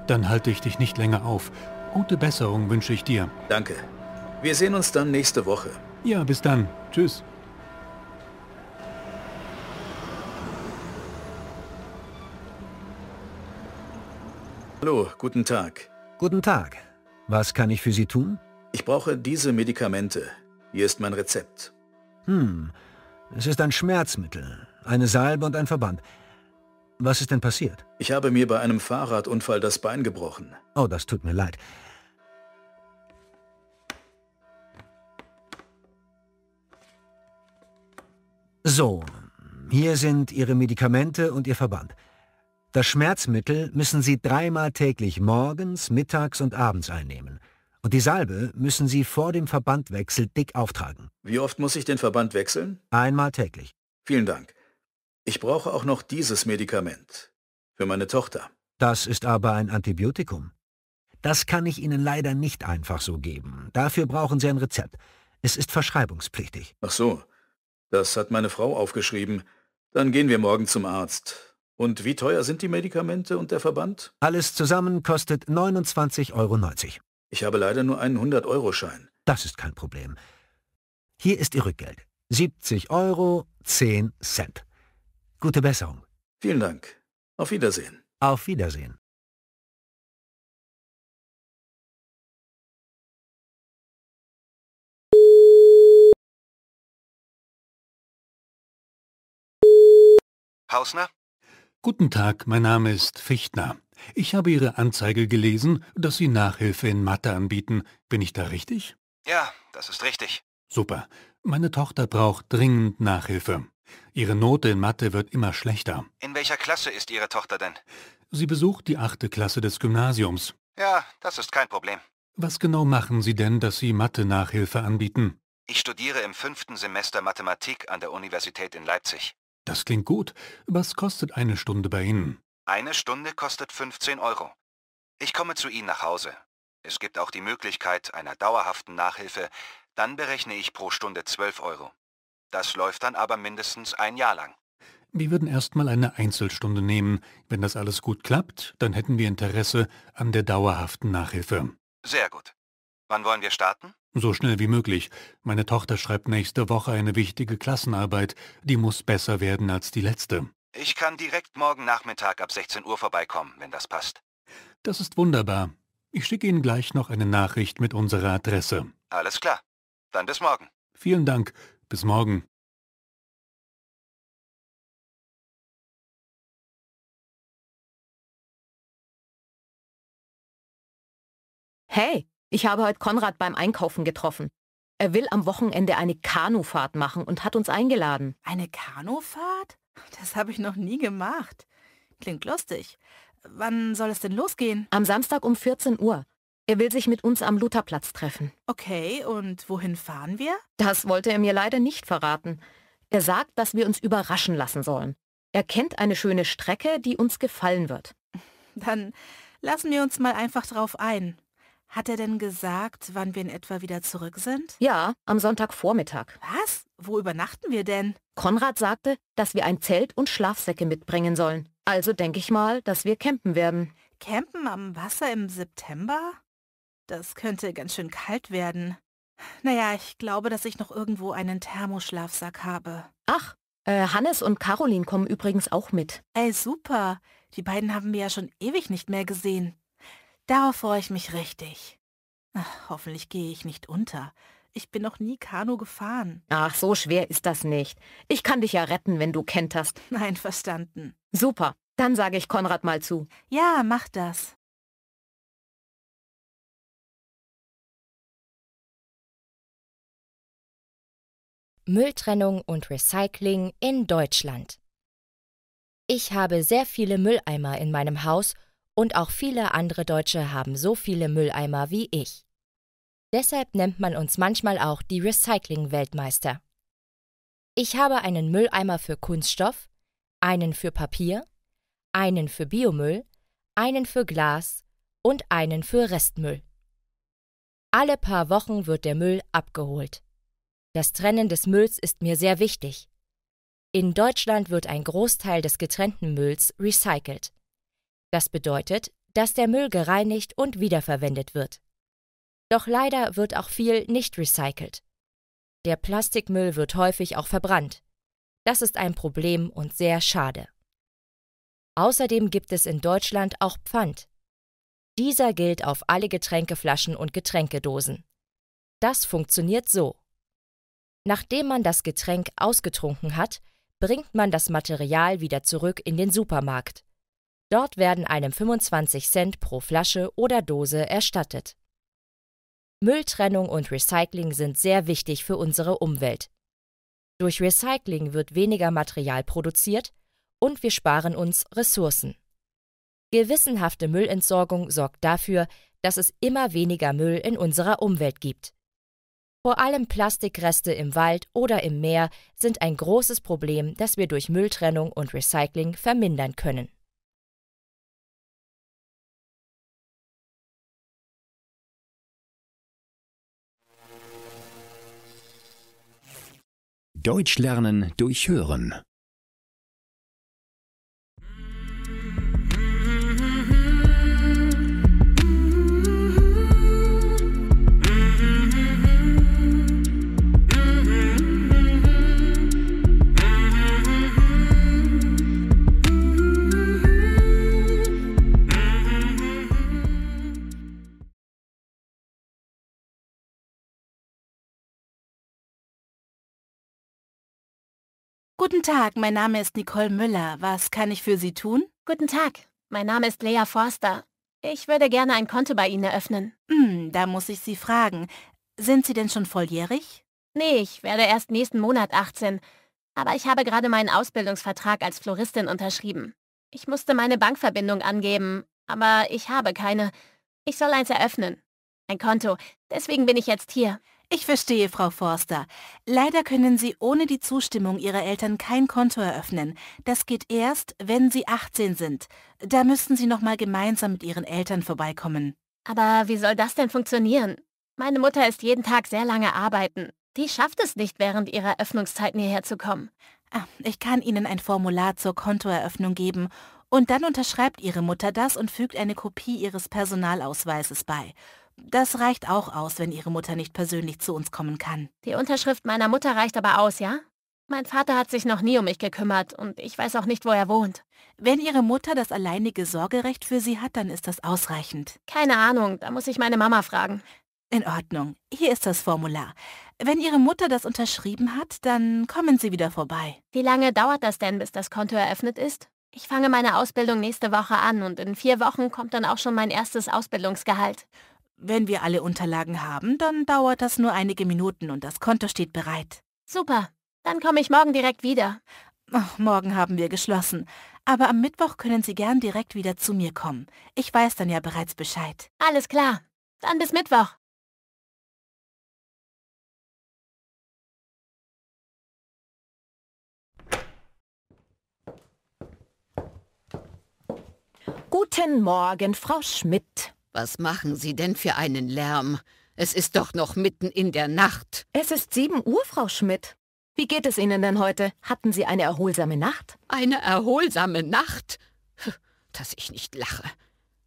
Dann halte ich dich nicht länger auf. Gute Besserung wünsche ich dir. Danke. Wir sehen uns dann nächste Woche. Ja, bis dann. Tschüss. Hallo, guten Tag. Guten Tag. Was kann ich für Sie tun? Ich brauche diese Medikamente. Hier ist mein Rezept. Es ist ein Schmerzmittel, eine Salbe und ein Verband. Was ist denn passiert? Ich habe mir bei einem Fahrradunfall das Bein gebrochen. Oh, das tut mir leid. So, hier sind Ihre Medikamente und Ihr Verband. Das Schmerzmittel müssen Sie 3-mal täglich morgens, mittags und abends einnehmen. Und die Salbe müssen Sie vor dem Verbandwechsel dick auftragen. Wie oft muss ich den Verband wechseln? 1-mal täglich. Vielen Dank. Ich brauche auch noch dieses Medikament. Für meine Tochter. Das ist aber ein Antibiotikum. Das kann ich Ihnen leider nicht einfach so geben. Dafür brauchen Sie ein Rezept. Es ist verschreibungspflichtig. Ach so. Das hat meine Frau aufgeschrieben. Dann gehen wir morgen zum Arzt. Und wie teuer sind die Medikamente und der Verband? Alles zusammen kostet 29,90 €. Ich habe leider nur einen 100-Euro-Schein. Das ist kein Problem. Hier ist Ihr Rückgeld. 70,10 €. Gute Besserung. Vielen Dank. Auf Wiedersehen. Auf Wiedersehen. Hausner? Guten Tag, mein Name ist Fichtner. Ich habe Ihre Anzeige gelesen, dass Sie Nachhilfe in Mathe anbieten. Bin ich da richtig? Ja, das ist richtig. Super. Meine Tochter braucht dringend Nachhilfe. Ihre Note in Mathe wird immer schlechter. In welcher Klasse ist Ihre Tochter denn? Sie besucht die 8. Klasse des Gymnasiums. Ja, das ist kein Problem. Was genau machen Sie denn, dass Sie Mathe-Nachhilfe anbieten? Ich studiere im 5. Semester Mathematik an der Universität in Leipzig. Das klingt gut. Was kostet eine Stunde bei Ihnen? Eine Stunde kostet 15 €. Ich komme zu Ihnen nach Hause. Es gibt auch die Möglichkeit einer dauerhaften Nachhilfe. Dann berechne ich pro Stunde 12 €. Das läuft dann aber mindestens ein Jahr lang. Wir würden erstmal eine Einzelstunde nehmen. Wenn das alles gut klappt, dann hätten wir Interesse an der dauerhaften Nachhilfe. Sehr gut. Wann wollen wir starten? So schnell wie möglich. Meine Tochter schreibt nächste Woche eine wichtige Klassenarbeit. Die muss besser werden als die letzte. Ich kann direkt morgen Nachmittag ab 16 Uhr vorbeikommen, wenn das passt. Das ist wunderbar. Ich schicke Ihnen gleich noch eine Nachricht mit unserer Adresse. Alles klar. Dann bis morgen. Vielen Dank. Bis morgen. Hey, ich habe heute Konrad beim Einkaufen getroffen. Er will am Wochenende eine Kanufahrt machen und hat uns eingeladen. Eine Kanufahrt? Das habe ich noch nie gemacht. Klingt lustig. Wann soll es denn losgehen? Am Samstag um 14 Uhr. Er will sich mit uns am Lutherplatz treffen. Okay, und wohin fahren wir? Das wollte er mir leider nicht verraten. Er sagt, dass wir uns überraschen lassen sollen. Er kennt eine schöne Strecke, die uns gefallen wird. Dann lassen wir uns mal einfach drauf ein. Hat er denn gesagt, wann wir in etwa wieder zurück sind? Ja, am Sonntagvormittag. Was? Wo übernachten wir denn? Konrad sagte, dass wir ein Zelt und Schlafsäcke mitbringen sollen. Also denke ich mal, dass wir campen werden. Campen am Wasser im September? Das könnte ganz schön kalt werden. Naja, ich glaube, dass ich noch irgendwo einen Thermoschlafsack habe. Ach, Hannes und Caroline kommen übrigens auch mit. Ey, super. Die beiden haben wir ja schon ewig nicht mehr gesehen. Darauf freue ich mich richtig. Ach, hoffentlich gehe ich nicht unter. Ich bin noch nie Kanu gefahren. Ach, so schwer ist das nicht. Ich kann dich ja retten, wenn du kenterst. Nein, verstanden. Super, dann sage ich Konrad mal zu. Ja, mach das. Mülltrennung und Recycling in Deutschland. Ich habe sehr viele Mülleimer in meinem Haus und auch viele andere Deutsche haben so viele Mülleimer wie ich. Deshalb nennt man uns manchmal auch die Recycling-Weltmeister. Ich habe einen Mülleimer für Kunststoff, einen für Papier, einen für Biomüll, einen für Glas und einen für Restmüll. Alle paar Wochen wird der Müll abgeholt. Das Trennen des Mülls ist mir sehr wichtig. In Deutschland wird ein Großteil des getrennten Mülls recycelt. Das bedeutet, dass der Müll gereinigt und wiederverwendet wird. Doch leider wird auch viel nicht recycelt. Der Plastikmüll wird häufig auch verbrannt. Das ist ein Problem und sehr schade. Außerdem gibt es in Deutschland auch Pfand. Dieser gilt auf alle Getränkeflaschen und Getränkedosen. Das funktioniert so. Nachdem man das Getränk ausgetrunken hat, bringt man das Material wieder zurück in den Supermarkt. Dort werden einem 25 Cent pro Flasche oder Dose erstattet. Mülltrennung und Recycling sind sehr wichtig für unsere Umwelt. Durch Recycling wird weniger Material produziert und wir sparen uns Ressourcen. Gewissenhafte Müllentsorgung sorgt dafür, dass es immer weniger Müll in unserer Umwelt gibt. Vor allem Plastikreste im Wald oder im Meer sind ein großes Problem, das wir durch Mülltrennung und Recycling vermindern können. Deutsch lernen durch Hören. Guten Tag, mein Name ist Nicole Müller. Was kann ich für Sie tun? Guten Tag, mein Name ist Lea Forster. Ich würde gerne ein Konto bei Ihnen eröffnen. Da muss ich Sie fragen. Sind Sie denn schon volljährig? Nee, ich werde erst nächsten Monat 18. Aber ich habe gerade meinen Ausbildungsvertrag als Floristin unterschrieben. Ich musste meine Bankverbindung angeben, aber ich habe keine. Ich soll eins eröffnen. Ein Konto. Deswegen bin ich jetzt hier. Ich verstehe, Frau Forster. Leider können Sie ohne die Zustimmung Ihrer Eltern kein Konto eröffnen. Das geht erst, wenn Sie 18 sind. Da müssten Sie noch mal gemeinsam mit Ihren Eltern vorbeikommen. Aber wie soll das denn funktionieren? Meine Mutter ist jeden Tag sehr lange arbeiten. Die schafft es nicht, während ihrer Öffnungszeiten hierher zu kommen. Ich kann Ihnen ein Formular zur Kontoeröffnung geben und dann unterschreibt Ihre Mutter das und fügt eine Kopie Ihres Personalausweises bei. Das reicht auch aus, wenn Ihre Mutter nicht persönlich zu uns kommen kann. Die Unterschrift meiner Mutter reicht aber aus, ja? Mein Vater hat sich noch nie um mich gekümmert und ich weiß auch nicht, wo er wohnt. Wenn Ihre Mutter das alleinige Sorgerecht für Sie hat, dann ist das ausreichend. Keine Ahnung, da muss ich meine Mama fragen. In Ordnung, hier ist das Formular. Wenn Ihre Mutter das unterschrieben hat, dann kommen Sie wieder vorbei. Wie lange dauert das denn, bis das Konto eröffnet ist? Ich fange meine Ausbildung nächste Woche an und in 4 Wochen kommt dann auch schon mein erstes Ausbildungsgehalt. Wenn wir alle Unterlagen haben, dann dauert das nur einige Minuten und das Konto steht bereit. Super, dann komme ich morgen direkt wieder. Morgen haben wir geschlossen, aber am Mittwoch können Sie gern direkt wieder zu mir kommen. Ich weiß dann ja bereits Bescheid. Alles klar, dann bis Mittwoch. Guten Morgen, Frau Schmidt. Was machen Sie denn für einen Lärm? Es ist doch noch mitten in der Nacht. Es ist 7 Uhr, Frau Schmidt. Wie geht es Ihnen denn heute? Hatten Sie eine erholsame Nacht? Eine erholsame Nacht? Dass ich nicht lache.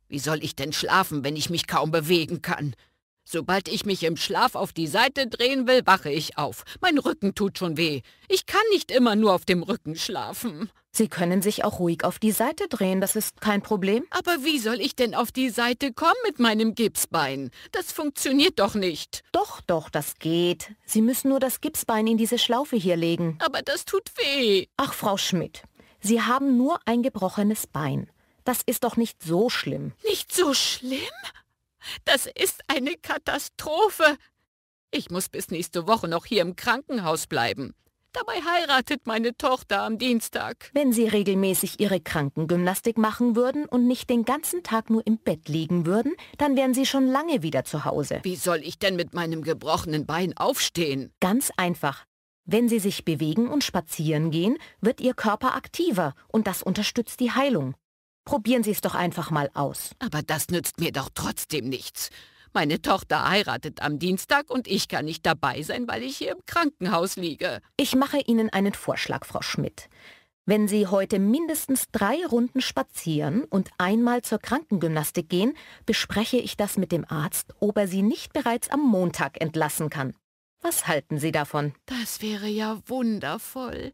Wie soll ich denn schlafen, wenn ich mich kaum bewegen kann? Sobald ich mich im Schlaf auf die Seite drehen will, wache ich auf. Mein Rücken tut schon weh. Ich kann nicht immer nur auf dem Rücken schlafen. Sie können sich auch ruhig auf die Seite drehen, das ist kein Problem. Aber wie soll ich denn auf die Seite kommen mit meinem Gipsbein? Das funktioniert doch nicht. Doch, das geht. Sie müssen nur das Gipsbein in diese Schlaufe hier legen. Aber das tut weh. Ach, Frau Schmidt, Sie haben nur ein gebrochenes Bein. Das ist doch nicht so schlimm. Nicht so schlimm? Das ist eine Katastrophe. Ich muss bis nächste Woche noch hier im Krankenhaus bleiben. Dabei heiratet meine Tochter am Dienstag. Wenn Sie regelmäßig Ihre Krankengymnastik machen würden und nicht den ganzen Tag nur im Bett liegen würden, dann wären Sie schon lange wieder zu Hause. Wie soll ich denn mit meinem gebrochenen Bein aufstehen? Ganz einfach. Wenn Sie sich bewegen und spazieren gehen, wird Ihr Körper aktiver und das unterstützt die Heilung. Probieren Sie es doch einfach mal aus. Aber das nützt mir doch trotzdem nichts. Meine Tochter heiratet am Dienstag und ich kann nicht dabei sein, weil ich hier im Krankenhaus liege. Ich mache Ihnen einen Vorschlag, Frau Schmidt. Wenn Sie heute mindestens 3 Runden spazieren und einmal zur Krankengymnastik gehen, bespreche ich das mit dem Arzt, ob er Sie nicht bereits am Montag entlassen kann. Was halten Sie davon? Das wäre ja wundervoll.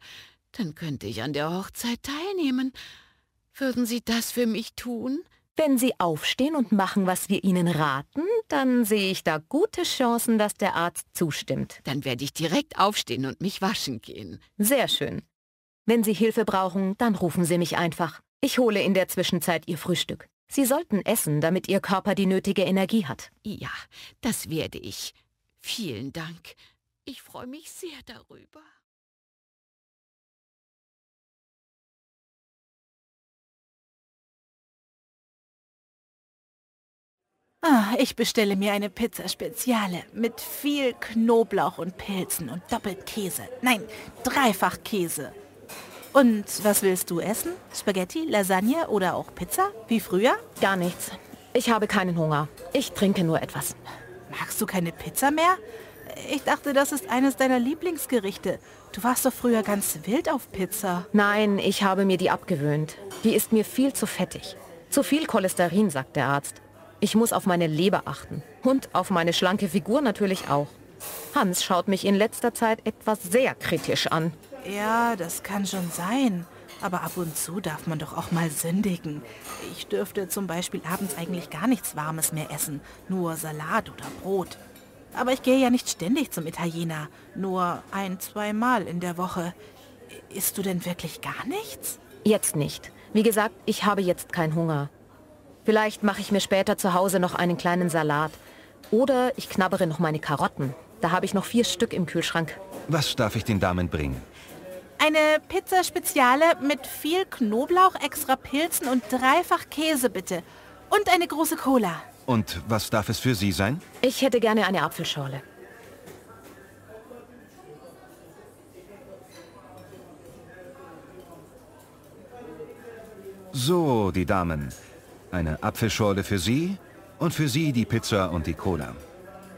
Dann könnte ich an der Hochzeit teilnehmen. Würden Sie das für mich tun? Wenn Sie aufstehen und machen, was wir Ihnen raten, dann sehe ich da gute Chancen, dass der Arzt zustimmt. Dann werde ich direkt aufstehen und mich waschen gehen. Sehr schön. Wenn Sie Hilfe brauchen, dann rufen Sie mich einfach. Ich hole in der Zwischenzeit Ihr Frühstück. Sie sollten essen, damit Ihr Körper die nötige Energie hat. Ja, das werde ich. Vielen Dank. Ich freue mich sehr darüber. Ich bestelle mir eine Pizza Speziale mit viel Knoblauch und Pilzen und doppelt Käse. Nein, dreifach Käse. Und was willst du essen? Spaghetti, Lasagne oder auch Pizza? Wie früher? Gar nichts. Ich habe keinen Hunger. Ich trinke nur etwas. Magst du keine Pizza mehr? Ich dachte, das ist eines deiner Lieblingsgerichte. Du warst doch früher ganz wild auf Pizza. Nein, ich habe mir die abgewöhnt. Die ist mir viel zu fettig. Zu viel Cholesterin, sagt der Arzt. Ich muss auf meine Leber achten. Und auf meine schlanke Figur natürlich auch. Hans schaut mich in letzter Zeit etwas sehr kritisch an. Ja, das kann schon sein. Aber ab und zu darf man doch auch mal sündigen. Ich dürfte zum Beispiel abends eigentlich gar nichts Warmes mehr essen. Nur Salat oder Brot. Aber ich gehe ja nicht ständig zum Italiener. Nur 1-2 Mal in der Woche. Isst du denn wirklich gar nichts? Jetzt nicht. Wie gesagt, ich habe jetzt keinen Hunger. Vielleicht mache ich mir später zu Hause noch einen kleinen Salat. Oder ich knabbere noch meine Karotten. Da habe ich noch 4 Stück im Kühlschrank. Was darf ich den Damen bringen? Eine Pizza Speziale mit viel Knoblauch, extra Pilzen und dreifach Käse bitte. Und eine große Cola. Und was darf es für Sie sein? Ich hätte gerne eine Apfelschorle. So, die Damen. Eine Apfelschorle für Sie und für Sie die Pizza und die Cola.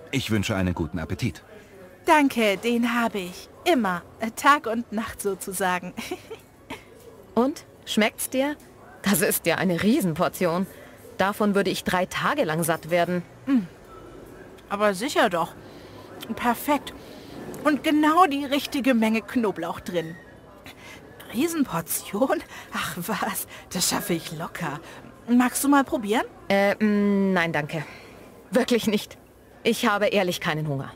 Ich wünsche einen guten Appetit. Danke, den habe ich. Immer. Tag und Nacht sozusagen. Und? Schmeckt's dir? Das ist ja eine Riesenportion. Davon würde ich 3 Tage lang satt werden. Aber sicher doch. Perfekt. Und genau die richtige Menge Knoblauch drin. Riesenportion? Ach was, das schaffe ich locker. Magst du mal probieren? Nein, danke. Wirklich nicht. Ich habe ehrlich keinen Hunger.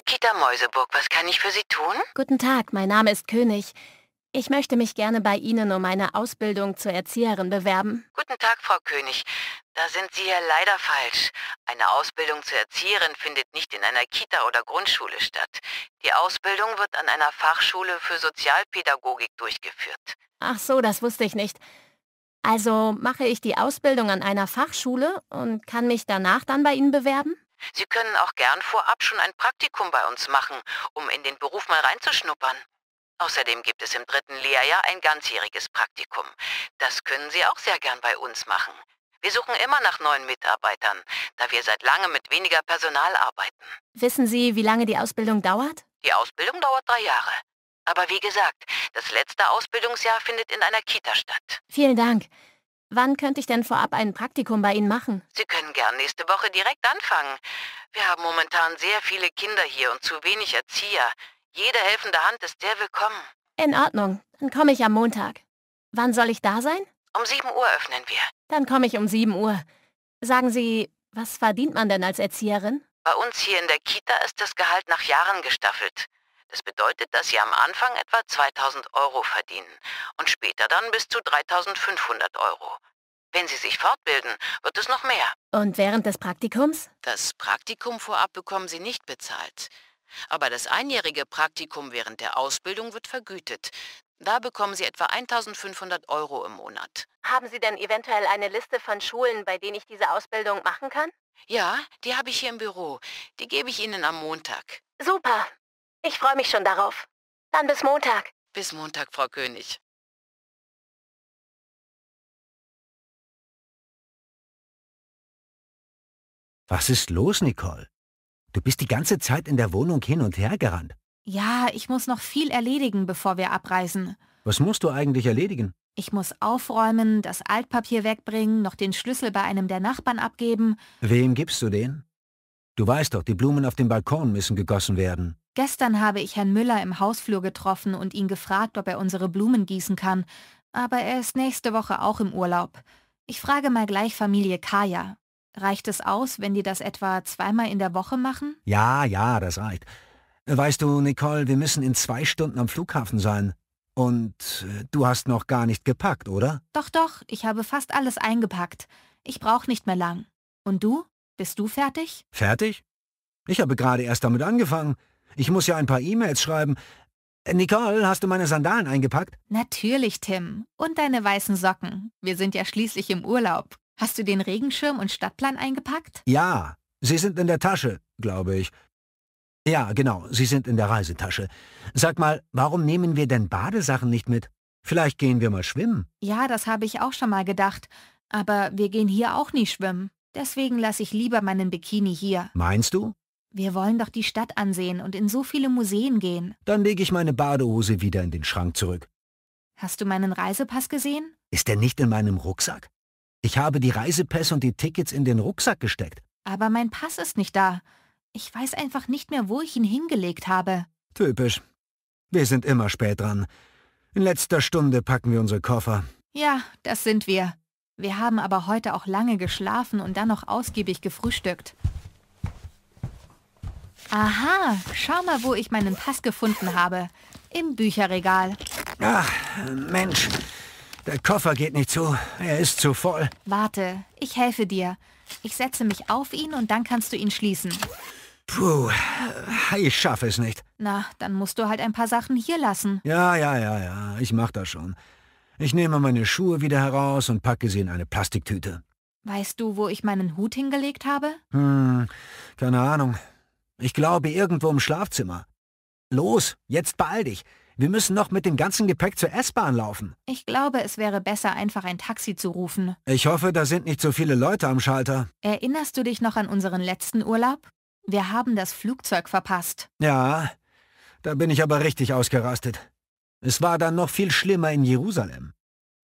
Kita Mäuseburg, was kann ich für Sie tun? Guten Tag, mein Name ist König. Ich möchte mich gerne bei Ihnen um eine Ausbildung zur Erzieherin bewerben. Guten Tag, Frau König. Da sind Sie hier leider falsch. Eine Ausbildung zur Erzieherin findet nicht in einer Kita oder Grundschule statt. Die Ausbildung wird an einer Fachschule für Sozialpädagogik durchgeführt. Ach so, das wusste ich nicht. Also mache ich die Ausbildung an einer Fachschule und kann mich danach dann bei Ihnen bewerben? Sie können auch gern vorab schon ein Praktikum bei uns machen, um in den Beruf mal reinzuschnuppern. Außerdem gibt es im 3. Lehrjahr ein ganzjähriges Praktikum. Das können Sie auch sehr gern bei uns machen. Wir suchen immer nach neuen Mitarbeitern, da wir seit langem mit weniger Personal arbeiten. Wissen Sie, wie lange die Ausbildung dauert? Die Ausbildung dauert 3 Jahre. Aber wie gesagt, das letzte Ausbildungsjahr findet in einer Kita statt. Vielen Dank. Wann könnte ich denn vorab ein Praktikum bei Ihnen machen? Sie können gern nächste Woche direkt anfangen. Wir haben momentan sehr viele Kinder hier und zu wenig Erzieher. Jede helfende Hand ist sehr willkommen. In Ordnung, dann komme ich am Montag. Wann soll ich da sein? Um 7 Uhr öffnen wir. Dann komme ich um 7 Uhr. Sagen Sie, was verdient man denn als Erzieherin? Bei uns hier in der Kita ist das Gehalt nach Jahren gestaffelt. Das bedeutet, dass Sie am Anfang etwa 2.000 € verdienen und später dann bis zu 3.500 €. Wenn Sie sich fortbilden, wird es noch mehr. Und während des Praktikums? Das Praktikum vorab bekommen Sie nicht bezahlt. Aber das einjährige Praktikum während der Ausbildung wird vergütet. Da bekommen Sie etwa 1.500 € im Monat. Haben Sie denn eventuell eine Liste von Schulen, bei denen ich diese Ausbildung machen kann? Ja, die habe ich hier im Büro. Die gebe ich Ihnen am Montag. Super. Ich freue mich schon darauf. Dann bis Montag. Bis Montag, Frau König. Was ist los, Nicole? Du bist die ganze Zeit in der Wohnung hin und her gerannt. Ja, ich muss noch viel erledigen, bevor wir abreisen. Was musst du eigentlich erledigen? Ich muss aufräumen, das Altpapier wegbringen, noch den Schlüssel bei einem der Nachbarn abgeben. Wem gibst du den? Du weißt doch, die Blumen auf dem Balkon müssen gegossen werden. Gestern habe ich Herrn Müller im Hausflur getroffen und ihn gefragt, ob er unsere Blumen gießen kann. Aber er ist nächste Woche auch im Urlaub. Ich frage mal gleich Familie Kaya. Reicht es aus, wenn die das etwa 2-mal in der Woche machen? Ja, das reicht. Weißt du, Nicole, wir müssen in 2 Stunden am Flughafen sein. Und du hast noch gar nicht gepackt, oder? Doch, ich habe fast alles eingepackt. Ich brauche nicht mehr lang. Und du? Bist du fertig? Fertig? Ich habe gerade erst damit angefangen. Ich muss ja ein paar E-Mails schreiben. Nicole, hast du meine Sandalen eingepackt? Natürlich, Tim. Und deine weißen Socken. Wir sind ja schließlich im Urlaub. Hast du den Regenschirm und Stadtplan eingepackt? Ja, sie sind in der Tasche, glaube ich. Ja, genau, sie sind in der Reisetasche. Sag mal, warum nehmen wir denn Badesachen nicht mit? Vielleicht gehen wir mal schwimmen. Ja, das habe ich auch schon mal gedacht. Aber wir gehen hier auch nie schwimmen. Deswegen lasse ich lieber meinen Bikini hier. Meinst du? Wir wollen doch die Stadt ansehen und in so viele Museen gehen. Dann lege ich meine Badehose wieder in den Schrank zurück. Hast du meinen Reisepass gesehen? Ist der nicht in meinem Rucksack? Ich habe die Reisepässe und die Tickets in den Rucksack gesteckt. Aber mein Pass ist nicht da. Ich weiß einfach nicht mehr, wo ich ihn hingelegt habe. Typisch. Wir sind immer spät dran. In letzter Stunde packen wir unsere Koffer. Ja, das sind wir. Wir haben aber heute auch lange geschlafen und dann noch ausgiebig gefrühstückt. Aha, schau mal, wo ich meinen Pass gefunden habe. Im Bücherregal. Ach, Mensch. Der Koffer geht nicht zu. Er ist zu voll. Warte, ich helfe dir. Ich setze mich auf ihn und dann kannst du ihn schließen. Puh, ich schaffe es nicht. Na, dann musst du halt ein paar Sachen hier lassen. Ja, ich mach das schon. Ich nehme meine Schuhe wieder heraus und packe sie in eine Plastiktüte. Weißt du, wo ich meinen Hut hingelegt habe? Keine Ahnung. Ich glaube, irgendwo im Schlafzimmer. Los, jetzt beeil dich. Wir müssen noch mit dem ganzen Gepäck zur S-Bahn laufen. Ich glaube, es wäre besser, einfach ein Taxi zu rufen. Ich hoffe, da sind nicht so viele Leute am Schalter. Erinnerst du dich noch an unseren letzten Urlaub? Wir haben das Flugzeug verpasst. Ja, da bin ich aber richtig ausgerastet. Es war dann noch viel schlimmer in Jerusalem.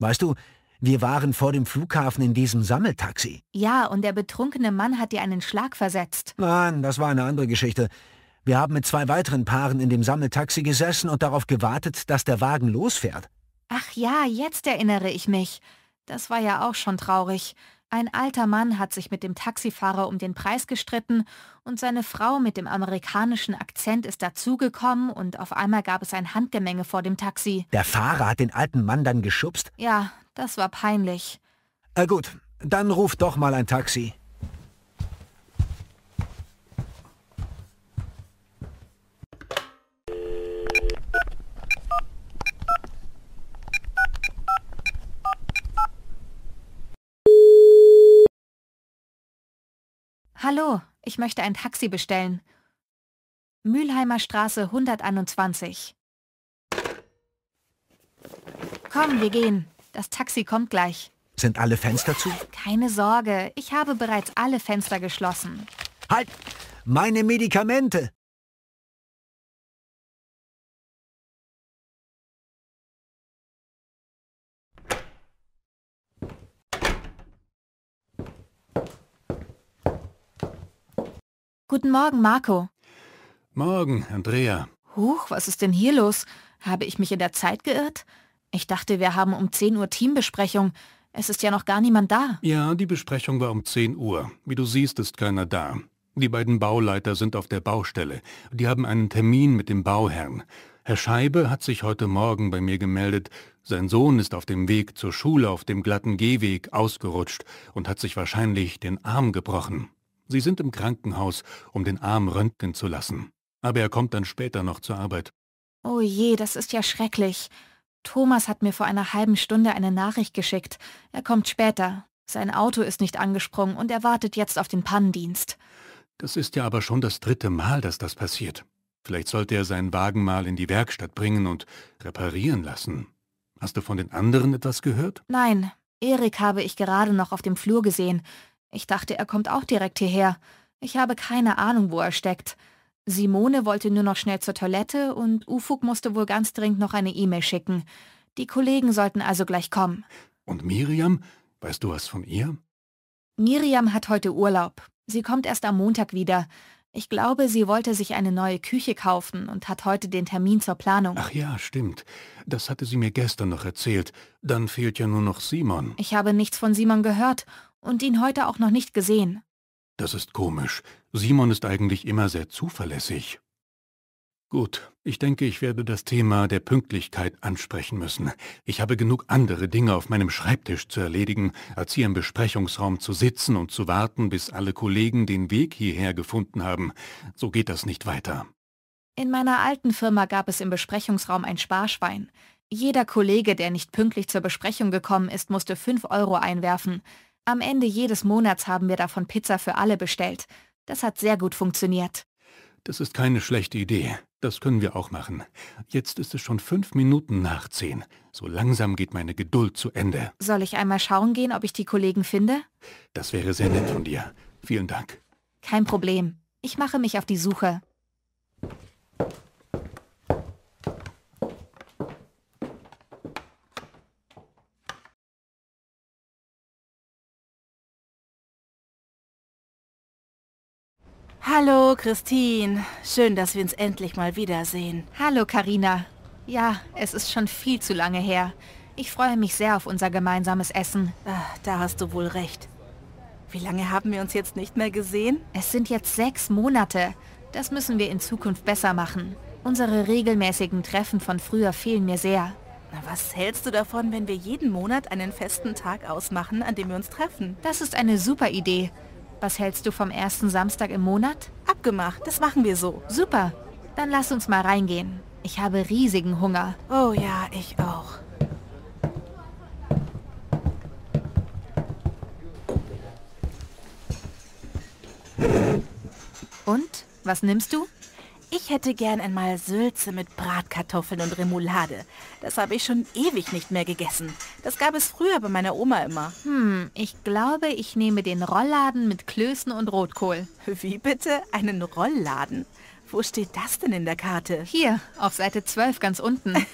Weißt du, wir waren vor dem Flughafen in diesem Sammeltaxi. Ja, und der betrunkene Mann hat dir einen Schlag versetzt. Nein, das war eine andere Geschichte. Wir haben mit 2 weiteren Paaren in dem Sammeltaxi gesessen und darauf gewartet, dass der Wagen losfährt. Ach ja, jetzt erinnere ich mich. Das war ja auch schon traurig. Ein alter Mann hat sich mit dem Taxifahrer um den Preis gestritten und seine Frau mit dem amerikanischen Akzent ist dazugekommen und auf einmal gab es ein Handgemenge vor dem Taxi. Der Fahrer hat den alten Mann dann geschubst? Ja, das war peinlich. Gut, dann ruf doch mal ein Taxi. Hallo, ich möchte ein Taxi bestellen. Mülheimer Straße 121. Komm, wir gehen. Das Taxi kommt gleich. Sind alle Fenster zu? Keine Sorge, ich habe bereits alle Fenster geschlossen. Halt! Meine Medikamente! Guten Morgen, Marco. Morgen, Andrea. Huch, was ist denn hier los? Habe ich mich in der Zeit geirrt? Ich dachte, wir haben um 10 Uhr Teambesprechung. Es ist ja noch gar niemand da. Ja, die Besprechung war um 10 Uhr. Wie du siehst, ist keiner da. Die beiden Bauleiter sind auf der Baustelle. Die haben einen Termin mit dem Bauherrn. Herr Scheibe hat sich heute Morgen bei mir gemeldet. Sein Sohn ist auf dem Weg zur Schule auf dem glatten Gehweg ausgerutscht und hat sich wahrscheinlich den Arm gebrochen. Sie sind im Krankenhaus, um den Arm röntgen zu lassen. Aber er kommt dann später noch zur Arbeit. Oh je, das ist ja schrecklich. Thomas hat mir vor einer halben Stunde eine Nachricht geschickt. Er kommt später. Sein Auto ist nicht angesprungen und er wartet jetzt auf den Pannendienst. Das ist ja aber schon das 3. Mal, dass das passiert. Vielleicht sollte er seinen Wagen mal in die Werkstatt bringen und reparieren lassen. Hast du von den anderen etwas gehört? Nein, Erik habe ich gerade noch auf dem Flur gesehen. Ich dachte, er kommt auch direkt hierher. Ich habe keine Ahnung, wo er steckt. Simone wollte nur noch schnell zur Toilette und Ufuk musste wohl ganz dringend noch eine E-Mail schicken. Die Kollegen sollten also gleich kommen. Und Miriam? Weißt du was von ihr? Miriam hat heute Urlaub. Sie kommt erst am Montag wieder. Ich glaube, sie wollte sich eine neue Küche kaufen und hat heute den Termin zur Planung. Ach ja, stimmt. Das hatte sie mir gestern noch erzählt. Dann fehlt ja nur noch Simon. Ich habe nichts von Simon gehört und ihn heute auch noch nicht gesehen. Das ist komisch. Simon ist eigentlich immer sehr zuverlässig. Gut, ich denke, ich werde das Thema der Pünktlichkeit ansprechen müssen. Ich habe genug andere Dinge auf meinem Schreibtisch zu erledigen, als hier im Besprechungsraum zu sitzen und zu warten, bis alle Kollegen den Weg hierher gefunden haben. So geht das nicht weiter. In meiner alten Firma gab es im Besprechungsraum ein Sparschwein. Jeder Kollege, der nicht pünktlich zur Besprechung gekommen ist, musste 5 € einwerfen. Am Ende jedes Monats haben wir davon Pizza für alle bestellt. Das hat sehr gut funktioniert. Das ist keine schlechte Idee. Das können wir auch machen. Jetzt ist es schon 5 Minuten nach 10. So langsam geht meine Geduld zu Ende. Soll ich einmal schauen gehen, ob ich die Kollegen finde? Das wäre sehr nett von dir. Vielen Dank. Kein Problem. Ich mache mich auf die Suche. Hallo, Christine. Schön, dass wir uns endlich mal wiedersehen. Hallo, Carina. Ja, es ist schon viel zu lange her. Ich freue mich sehr auf unser gemeinsames Essen. Da hast du wohl recht. Wie lange haben wir uns jetzt nicht mehr gesehen? Es sind jetzt 6 Monate. Das müssen wir in Zukunft besser machen. Unsere regelmäßigen Treffen von früher fehlen mir sehr. Na, was hältst du davon, wenn wir jeden Monat einen festen Tag ausmachen, an dem wir uns treffen? Das ist eine super Idee. Was hältst du vom ersten Samstag im Monat? Abgemacht, das machen wir so. Super, dann lass uns mal reingehen. Ich habe riesigen Hunger. Oh ja, ich auch. Und, was nimmst du? Ich hätte gern einmal Sülze mit Bratkartoffeln und Remoulade. Das habe ich schon ewig nicht mehr gegessen. Das gab es früher bei meiner Oma immer. Ich glaube, ich nehme den Rollladen mit Klößen und Rotkohl. Wie bitte? Einen Rollladen? Wo steht das denn in der Karte? Hier, auf Seite 12 ganz unten.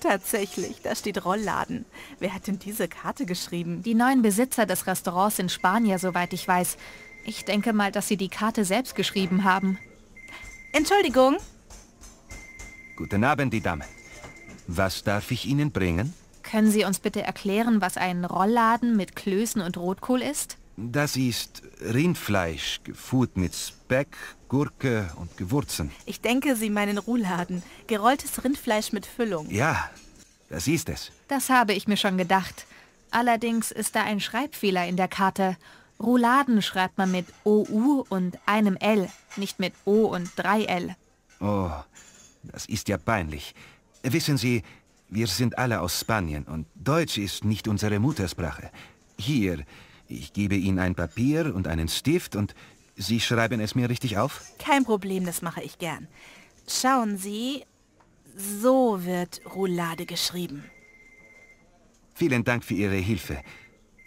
Tatsächlich, da steht Rollladen. Wer hat denn diese Karte geschrieben? Die neuen Besitzer des Restaurants in Spanien, soweit ich weiß. Ich denke mal, dass sie die Karte selbst geschrieben haben. Entschuldigung. Guten Abend, die Dame. Was darf ich Ihnen bringen? Können Sie uns bitte erklären, was ein Rollladen mit Klößen und Rotkohl ist? Das ist Rindfleisch, geführt mit Speck, Gurke und Gewürzen. Ich denke, Sie meinen Rouladen. Gerolltes Rindfleisch mit Füllung. Ja, das ist es. Das habe ich mir schon gedacht. Allerdings ist da ein Schreibfehler in der Karte. Rouladen schreibt man mit OU und einem L, nicht mit O und 3 L. Oh, das ist ja peinlich. Wissen Sie, wir sind alle aus Spanien und Deutsch ist nicht unsere Muttersprache. Hier, ich gebe Ihnen ein Papier und einen Stift und Sie schreiben es mir richtig auf? Kein Problem, das mache ich gern. Schauen Sie, so wird Roulade geschrieben. Vielen Dank für Ihre Hilfe.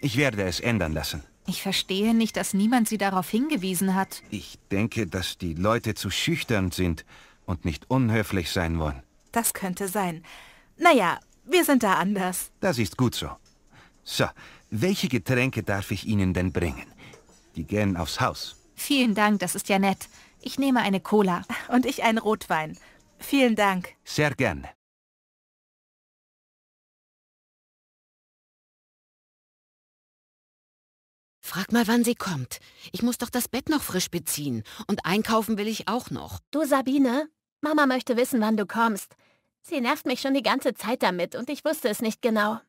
Ich werde es ändern lassen. Ich verstehe nicht, dass niemand Sie darauf hingewiesen hat. Ich denke, dass die Leute zu schüchtern sind und nicht unhöflich sein wollen. Das könnte sein. Naja, wir sind da anders. Das ist gut so. So, welche Getränke darf ich Ihnen denn bringen? Die gehen aufs Haus. Vielen Dank, das ist ja nett. Ich nehme eine Cola. Und ich einen Rotwein. Vielen Dank. Sehr gerne. Frag mal, wann sie kommt. Ich muss doch das Bett noch frisch beziehen. Und einkaufen will ich auch noch. Du, Sabine, Mama möchte wissen, wann du kommst. Sie nervt mich schon die ganze Zeit damit und ich wusste es nicht genau.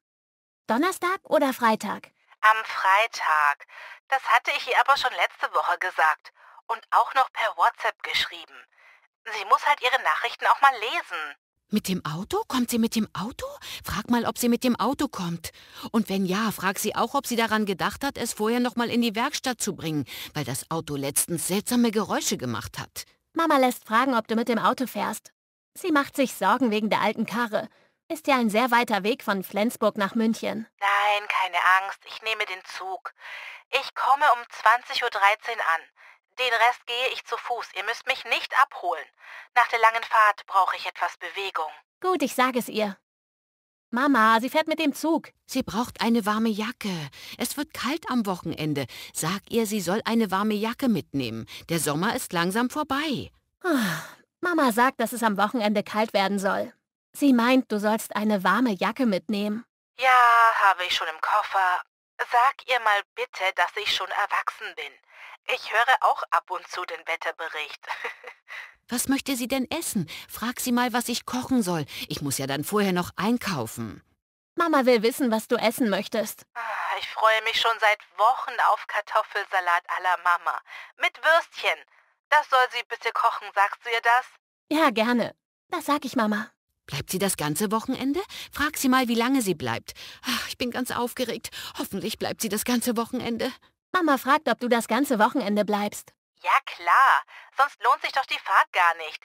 Donnerstag oder Freitag? Am Freitag. Das hatte ich ihr aber schon letzte Woche gesagt. Und auch noch per WhatsApp geschrieben. Sie muss halt ihre Nachrichten auch mal lesen. Mit dem Auto? Kommt sie mit dem Auto? Frag mal, ob sie mit dem Auto kommt. Und wenn ja, frag sie auch, ob sie daran gedacht hat, es vorher noch mal in die Werkstatt zu bringen, weil das Auto letztens seltsame Geräusche gemacht hat. Mama lässt fragen, ob du mit dem Auto fährst. Sie macht sich Sorgen wegen der alten Karre. Ist ja ein sehr weiter Weg von Flensburg nach München. Nein, keine Angst, ich nehme den Zug. Ich komme um 20:13 Uhr an. Den Rest gehe ich zu Fuß. Ihr müsst mich nicht abholen. Nach der langen Fahrt brauche ich etwas Bewegung. Gut, ich sage es ihr. Mama, sie fährt mit dem Zug. Sie braucht eine warme Jacke. Es wird kalt am Wochenende. Sag ihr, sie soll eine warme Jacke mitnehmen. Der Sommer ist langsam vorbei. Mama sagt, dass es am Wochenende kalt werden soll. Sie meint, du sollst eine warme Jacke mitnehmen. Ja, habe ich schon im Koffer. Sag ihr mal bitte, dass ich schon erwachsen bin. Ich höre auch ab und zu den Wetterbericht. Was möchte sie denn essen? Frag sie mal, was ich kochen soll. Ich muss ja dann vorher noch einkaufen. Mama will wissen, was du essen möchtest. Ich freue mich schon seit Wochen auf Kartoffelsalat à la Mama. Mit Würstchen. Das soll sie bitte kochen, sagst du ihr das? Ja, gerne. Das sag ich Mama. Bleibt sie das ganze Wochenende? Frag sie mal, wie lange sie bleibt. Ach, ich bin ganz aufgeregt. Hoffentlich bleibt sie das ganze Wochenende. Mama fragt, ob du das ganze Wochenende bleibst. Ja, klar. Sonst lohnt sich doch die Fahrt gar nicht.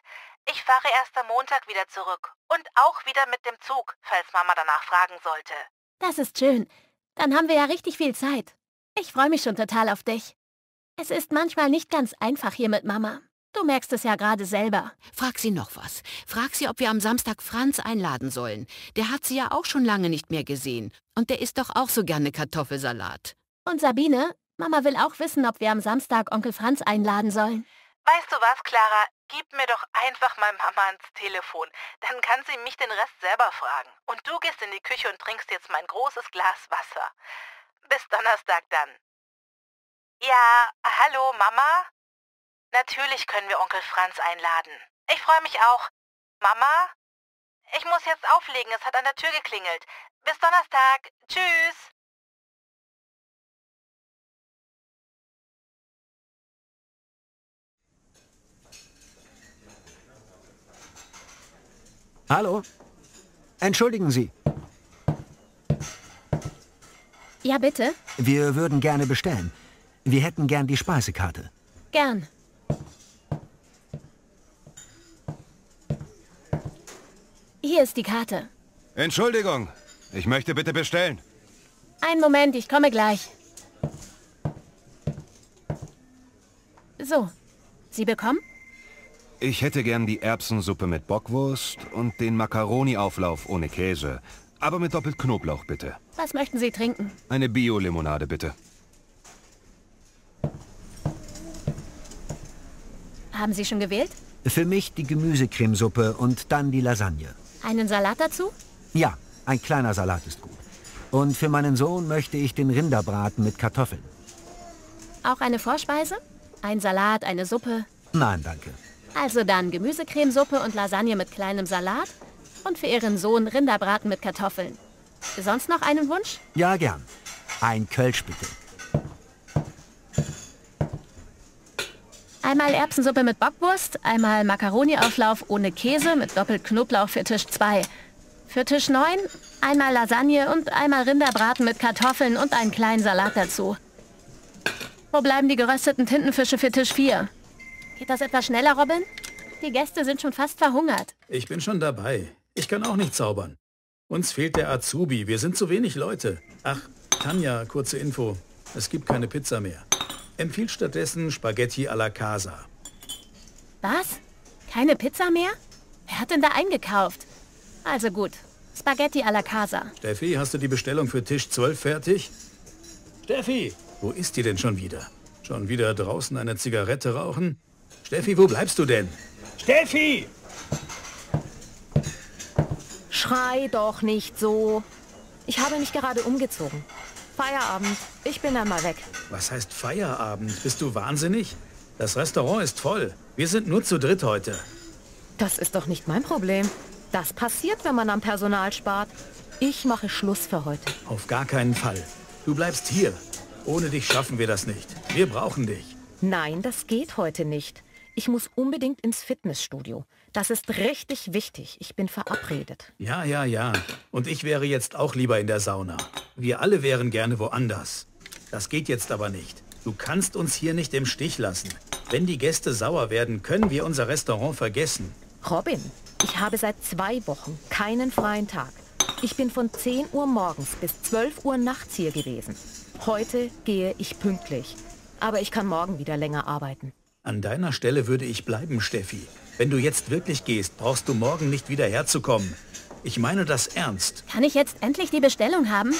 Ich fahre erst am Montag wieder zurück. Und auch wieder mit dem Zug, falls Mama danach fragen sollte. Das ist schön. Dann haben wir ja richtig viel Zeit. Ich freue mich schon total auf dich. Es ist manchmal nicht ganz einfach hier mit Mama. Du merkst es ja gerade selber. Frag sie noch was. Frag sie, ob wir am Samstag Franz einladen sollen. Der hat sie ja auch schon lange nicht mehr gesehen. Und der isst doch auch so gerne Kartoffelsalat. Und Sabine? Mama will auch wissen, ob wir am Samstag Onkel Franz einladen sollen. Weißt du was, Clara? Gib mir doch einfach mal Mama ans Telefon. Dann kann sie mich den Rest selber fragen. Und du gehst in die Küche und trinkst jetzt mein großes Glas Wasser. Bis Donnerstag dann. Ja, hallo, Mama? Natürlich können wir Onkel Franz einladen. Ich freue mich auch. Mama? Ich muss jetzt auflegen, es hat an der Tür geklingelt. Bis Donnerstag. Tschüss. Hallo? Entschuldigen Sie. Ja, bitte? Wir würden gerne bestellen. Wir hätten gern die Speisekarte. Gern. Hier ist die Karte. Entschuldigung, ich möchte bitte bestellen. Einen Moment, ich komme gleich. So, Sie bekommen? Ich hätte gern die Erbsensuppe mit Bockwurst und den Macaroni-Auflauf ohne Käse. Aber mit doppelt Knoblauch, bitte. Was möchten Sie trinken? Eine Bio-Limonade, bitte. Haben Sie schon gewählt? Für mich die Gemüsecremesuppe und dann die Lasagne. Einen Salat dazu? Ja, ein kleiner Salat ist gut. Und für meinen Sohn möchte ich den Rinderbraten mit Kartoffeln. Auch eine Vorspeise? Ein Salat, eine Suppe? Nein, danke. Also dann Gemüsecremesuppe und Lasagne mit kleinem Salat und für Ihren Sohn Rinderbraten mit Kartoffeln. Sonst noch einen Wunsch? Ja, gern. Ein Kölsch bitte. Einmal Erbsensuppe mit Bockwurst, einmal Macaroni-Auflauf ohne Käse mit doppelt Knoblauch für Tisch 2. Für Tisch 9 einmal Lasagne und einmal Rinderbraten mit Kartoffeln und einen kleinen Salat dazu. Wo bleiben die gerösteten Tintenfische für Tisch 4? Geht das etwas schneller, Robin? Die Gäste sind schon fast verhungert. Ich bin schon dabei. Ich kann auch nicht zaubern. Uns fehlt der Azubi. Wir sind zu wenig Leute. Ach, Tanja, kurze Info. Es gibt keine Pizza mehr. Empfiehlt stattdessen Spaghetti alla Casa. Was? Keine Pizza mehr? Wer hat denn da eingekauft? Also gut, Spaghetti alla Casa. Steffi, hast du die Bestellung für Tisch 12 fertig? Steffi, wo ist die denn schon wieder? Schon wieder draußen eine Zigarette rauchen? Steffi, wo bleibst du denn? Steffi! Schrei doch nicht so. Ich habe mich gerade umgezogen. Feierabend. Ich bin dann mal weg. Was heißt Feierabend? Bist du wahnsinnig? Das Restaurant ist voll. Wir sind nur zu dritt heute. Das ist doch nicht mein Problem. Das passiert, wenn man am Personal spart. Ich mache Schluss für heute. Auf gar keinen Fall. Du bleibst hier. Ohne dich schaffen wir das nicht. Wir brauchen dich. Nein, das geht heute nicht. Ich muss unbedingt ins Fitnessstudio. Das ist richtig wichtig. Ich bin verabredet. Ja. Und ich wäre jetzt auch lieber in der Sauna. Wir alle wären gerne woanders. Das geht jetzt aber nicht. Du kannst uns hier nicht im Stich lassen. Wenn die Gäste sauer werden, können wir unser Restaurant vergessen. Robin, ich habe seit 2 Wochen keinen freien Tag. Ich bin von 10 Uhr morgens bis 12 Uhr nachts hier gewesen. Heute gehe ich pünktlich. Aber ich kann morgen wieder länger arbeiten. An deiner Stelle würde ich bleiben, Steffi. Wenn du jetzt wirklich gehst, brauchst du morgen nicht wieder herzukommen. Ich meine das ernst. Kann ich jetzt endlich die Bestellung haben?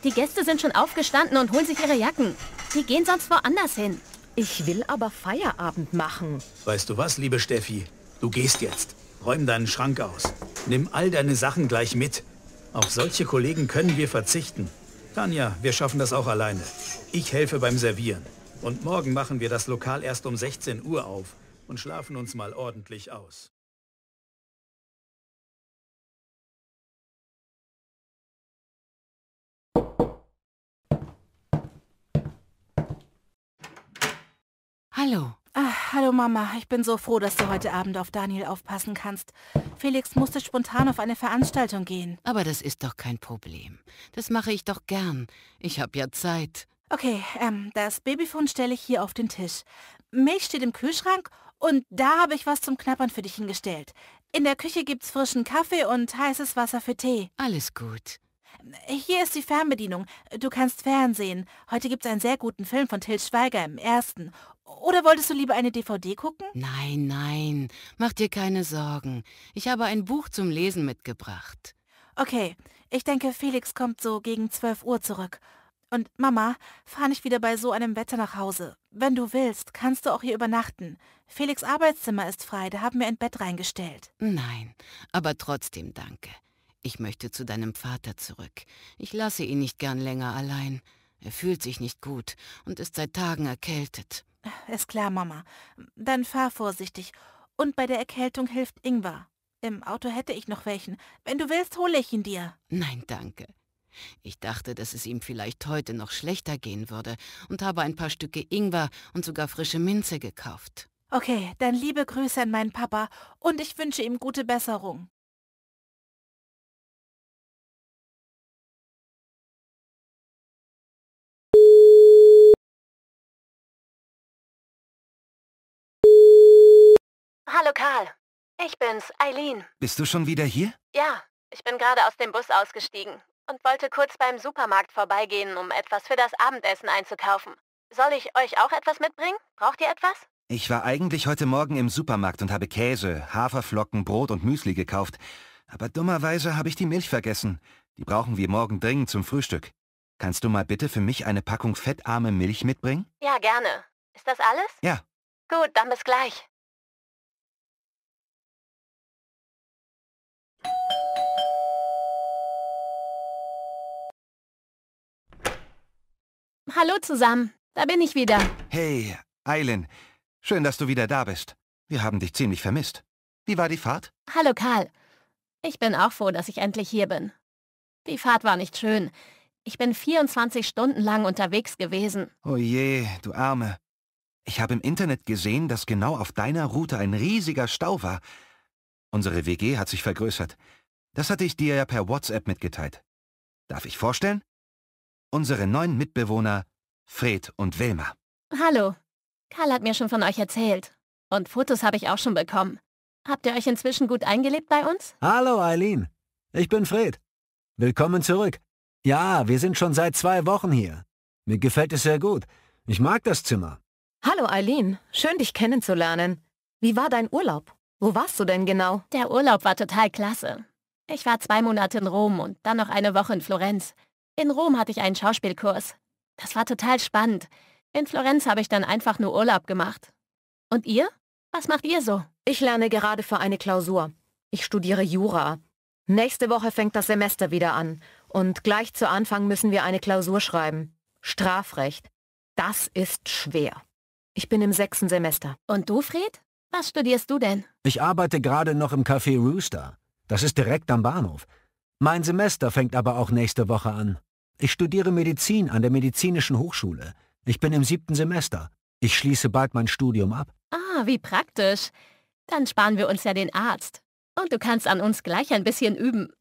Die Gäste sind schon aufgestanden und holen sich ihre Jacken. Die gehen sonst woanders hin. Ich will aber Feierabend machen. Weißt du was, liebe Steffi? Du gehst jetzt. Räum deinen Schrank aus. Nimm all deine Sachen gleich mit. Auf solche Kollegen können wir verzichten. Tanja, wir schaffen das auch alleine. Ich helfe beim Servieren. Und morgen machen wir das Lokal erst um 16 Uhr auf und schlafen uns mal ordentlich aus. Hallo. Hallo Mama, ich bin so froh, dass du heute Abend auf Daniel aufpassen kannst. Felix musste spontan auf eine Veranstaltung gehen. Aber das ist doch kein Problem. Das mache ich doch gern. Ich habe ja Zeit. Okay, das Babyphone stelle ich hier auf den Tisch. Milch steht im Kühlschrank und da habe ich was zum Knabbern für dich hingestellt. In der Küche gibt's frischen Kaffee und heißes Wasser für Tee. Alles gut. Hier ist die Fernbedienung. Du kannst Fernsehen. Heute gibt's einen sehr guten Film von Til Schweiger im ersten. Oder wolltest du lieber eine DVD gucken? Nein, mach dir keine Sorgen. Ich habe ein Buch zum Lesen mitgebracht. Okay, ich denke, Felix kommt so gegen 12 Uhr zurück. Und Mama, fahr nicht wieder bei so einem Wetter nach Hause. Wenn du willst, kannst du auch hier übernachten. Felix' Arbeitszimmer ist frei, da haben wir ein Bett reingestellt. Nein, aber trotzdem danke. Ich möchte zu deinem Vater zurück. Ich lasse ihn nicht gern länger allein. Er fühlt sich nicht gut und ist seit Tagen erkältet. Ist klar, Mama. Dann fahr vorsichtig. Und bei der Erkältung hilft Ingwer. Im Auto hätte ich noch welchen. Wenn du willst, hole ich ihn dir. Nein, danke. Ich dachte, dass es ihm vielleicht heute noch schlechter gehen würde und habe ein paar Stücke Ingwer und sogar frische Minze gekauft. Okay, dann liebe Grüße an meinen Papa und ich wünsche ihm gute Besserung. Hallo Karl, ich bin's, Eileen. Bist du schon wieder hier? Ja, ich bin gerade aus dem Bus ausgestiegen und wollte kurz beim Supermarkt vorbeigehen, um etwas für das Abendessen einzukaufen. Soll ich euch auch etwas mitbringen? Braucht ihr etwas? Ich war eigentlich heute Morgen im Supermarkt und habe Käse, Haferflocken, Brot und Müsli gekauft. Aber dummerweise habe ich die Milch vergessen. Die brauchen wir morgen dringend zum Frühstück. Kannst du mal bitte für mich eine Packung fettarme Milch mitbringen? Ja, gerne. Ist das alles? Ja. Gut, dann bis gleich. Hallo zusammen, da bin ich wieder. Hey, Eileen. Schön, dass du wieder da bist. Wir haben dich ziemlich vermisst. Wie war die Fahrt? Hallo Karl. Ich bin auch froh, dass ich endlich hier bin. Die Fahrt war nicht schön. Ich bin 24 Stunden lang unterwegs gewesen. Oh je, du Arme. Ich habe im Internet gesehen, dass genau auf deiner Route ein riesiger Stau war. Unsere WG hat sich vergrößert. Das hatte ich dir ja per WhatsApp mitgeteilt. Darf ich vorstellen? Unsere neuen Mitbewohner Fred und Wilma. Hallo. Karl hat mir schon von euch erzählt. Und Fotos habe ich auch schon bekommen. Habt ihr euch inzwischen gut eingelebt bei uns? Hallo Eileen. Ich bin Fred. Willkommen zurück. Ja, wir sind schon seit 2 Wochen hier. Mir gefällt es sehr gut. Ich mag das Zimmer. Hallo Eileen, schön dich kennenzulernen. Wie war dein Urlaub? Wo warst du denn genau? Der Urlaub war total klasse. Ich war 2 Monate in Rom und dann noch eine Woche in Florenz. In Rom hatte ich einen Schauspielkurs. Das war total spannend. In Florenz habe ich dann einfach nur Urlaub gemacht. Und ihr? Was macht ihr so? Ich lerne gerade für eine Klausur. Ich studiere Jura. Nächste Woche fängt das Semester wieder an. Und gleich zu Anfang müssen wir eine Klausur schreiben. Strafrecht. Das ist schwer. Ich bin im 6. Semester. Und du, Fred? Was studierst du denn? Ich arbeite gerade noch im Café Rooster. Das ist direkt am Bahnhof. Mein Semester fängt aber auch nächste Woche an. Ich studiere Medizin an der Medizinischen Hochschule. Ich bin im 7. Semester. Ich schließe bald mein Studium ab. wie praktisch. Dann sparen wir uns ja den Arzt. Und du kannst an uns gleich ein bisschen üben.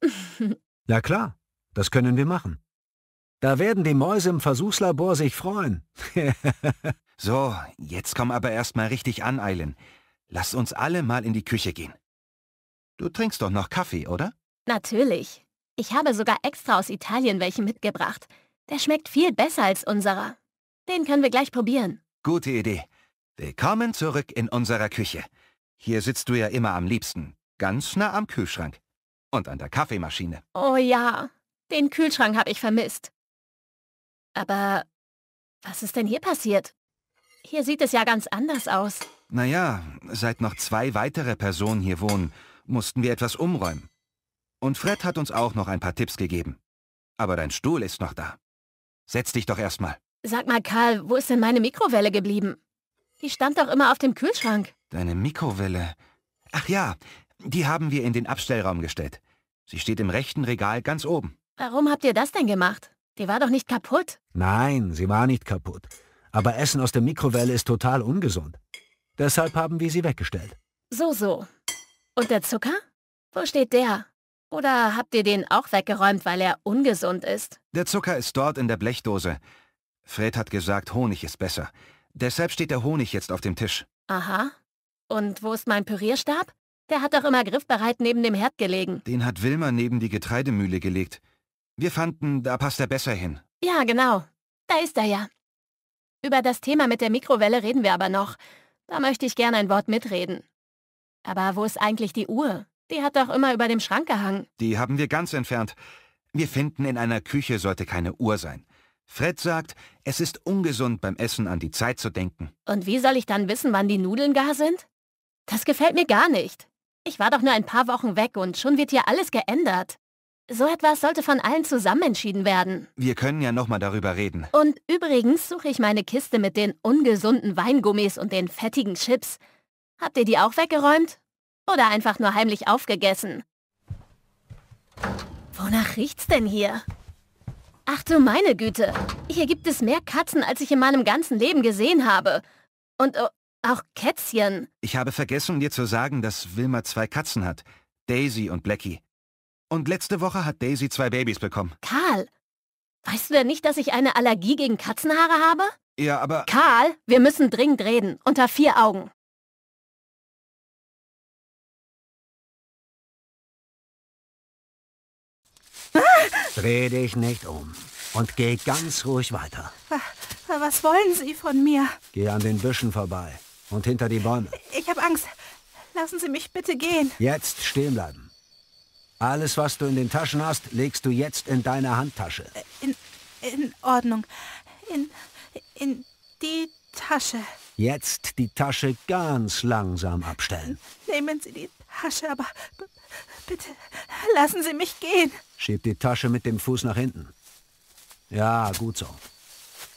Ja klar, das können wir machen. Da werden die Mäuse im Versuchslabor sich freuen. So, jetzt komm aber erst mal richtig an, Eileen. Lass uns alle mal in die Küche gehen. Du trinkst doch noch Kaffee, oder? Natürlich. Ich habe sogar extra aus Italien welche mitgebracht. Der schmeckt viel besser als unserer. Den können wir gleich probieren. Gute Idee. Willkommen zurück in unserer Küche. Hier sitzt du ja immer am liebsten. Ganz nah am Kühlschrank. Und an der Kaffeemaschine. Oh ja, den Kühlschrank habe ich vermisst. Aber was ist denn hier passiert? Hier sieht es ja ganz anders aus. Naja, seit noch 2 weitere Personen hier wohnen, mussten wir etwas umräumen. Und Fred hat uns auch noch ein paar Tipps gegeben. Aber dein Stuhl ist noch da. Setz dich doch erstmal. Sag mal, Karl, wo ist denn meine Mikrowelle geblieben? Die stand doch immer auf dem Kühlschrank. Deine Mikrowelle? Ach ja, die haben wir in den Abstellraum gestellt. Sie steht im rechten Regal ganz oben. Warum habt ihr das denn gemacht? Die war doch nicht kaputt. Nein, sie war nicht kaputt. Aber Essen aus der Mikrowelle ist total ungesund. Deshalb haben wir sie weggestellt. So. Und der Zucker? Wo steht der? Oder habt ihr den auch weggeräumt, weil er ungesund ist? Der Zucker ist dort in der Blechdose. Fred hat gesagt, Honig ist besser. Deshalb steht der Honig jetzt auf dem Tisch. Aha. Und wo ist mein Pürierstab? Der hat doch immer griffbereit neben dem Herd gelegen. Den hat Wilma neben die Getreidemühle gelegt. Wir fanden, da passt er besser hin. Ja, genau. Da ist er ja. Über das Thema mit der Mikrowelle reden wir aber noch. Da möchte ich gerne ein Wort mitreden. Aber wo ist eigentlich die Uhr? Die hat doch immer über dem Schrank gehangen. Die haben wir ganz entfernt. Wir finden, in einer Küche sollte keine Uhr sein. Fred sagt, es ist ungesund, beim Essen an die Zeit zu denken. Und wie soll ich dann wissen, wann die Nudeln gar sind? Das gefällt mir gar nicht. Ich war doch nur ein paar Wochen weg und schon wird hier alles geändert. So etwas sollte von allen zusammen entschieden werden. Wir können ja nochmal darüber reden. Und übrigens suche ich meine Kiste mit den ungesunden Weingummis und den fettigen Chips. Habt ihr die auch weggeräumt? Oder einfach nur heimlich aufgegessen? Wonach riecht's denn hier? Ach du meine Güte, hier gibt es mehr Katzen, als ich in meinem ganzen Leben gesehen habe. Und auch Kätzchen. Ich habe vergessen, dir zu sagen, dass Wilma 2 Katzen hat. Daisy und Blackie. Und letzte Woche hat Daisy 2 Babys bekommen. Karl, weißt du denn nicht, dass ich eine Allergie gegen Katzenhaare habe? Ja, aber... Karl, wir müssen dringend reden. Unter 4 Augen. Dreh dich nicht um und geh ganz ruhig weiter. Was wollen Sie von mir? Geh an den Büschen vorbei und hinter die Bäume. Ich habe Angst. Lassen Sie mich bitte gehen. Jetzt stehen bleiben. Alles, was du in den Taschen hast, legst du jetzt in deine Handtasche. In Ordnung. In die Tasche. Jetzt die Tasche ganz langsam abstellen. Nehmen Sie die Tasche, aber bitte lassen Sie mich gehen. Schieb die Tasche mit dem Fuß nach hinten. Ja, gut so.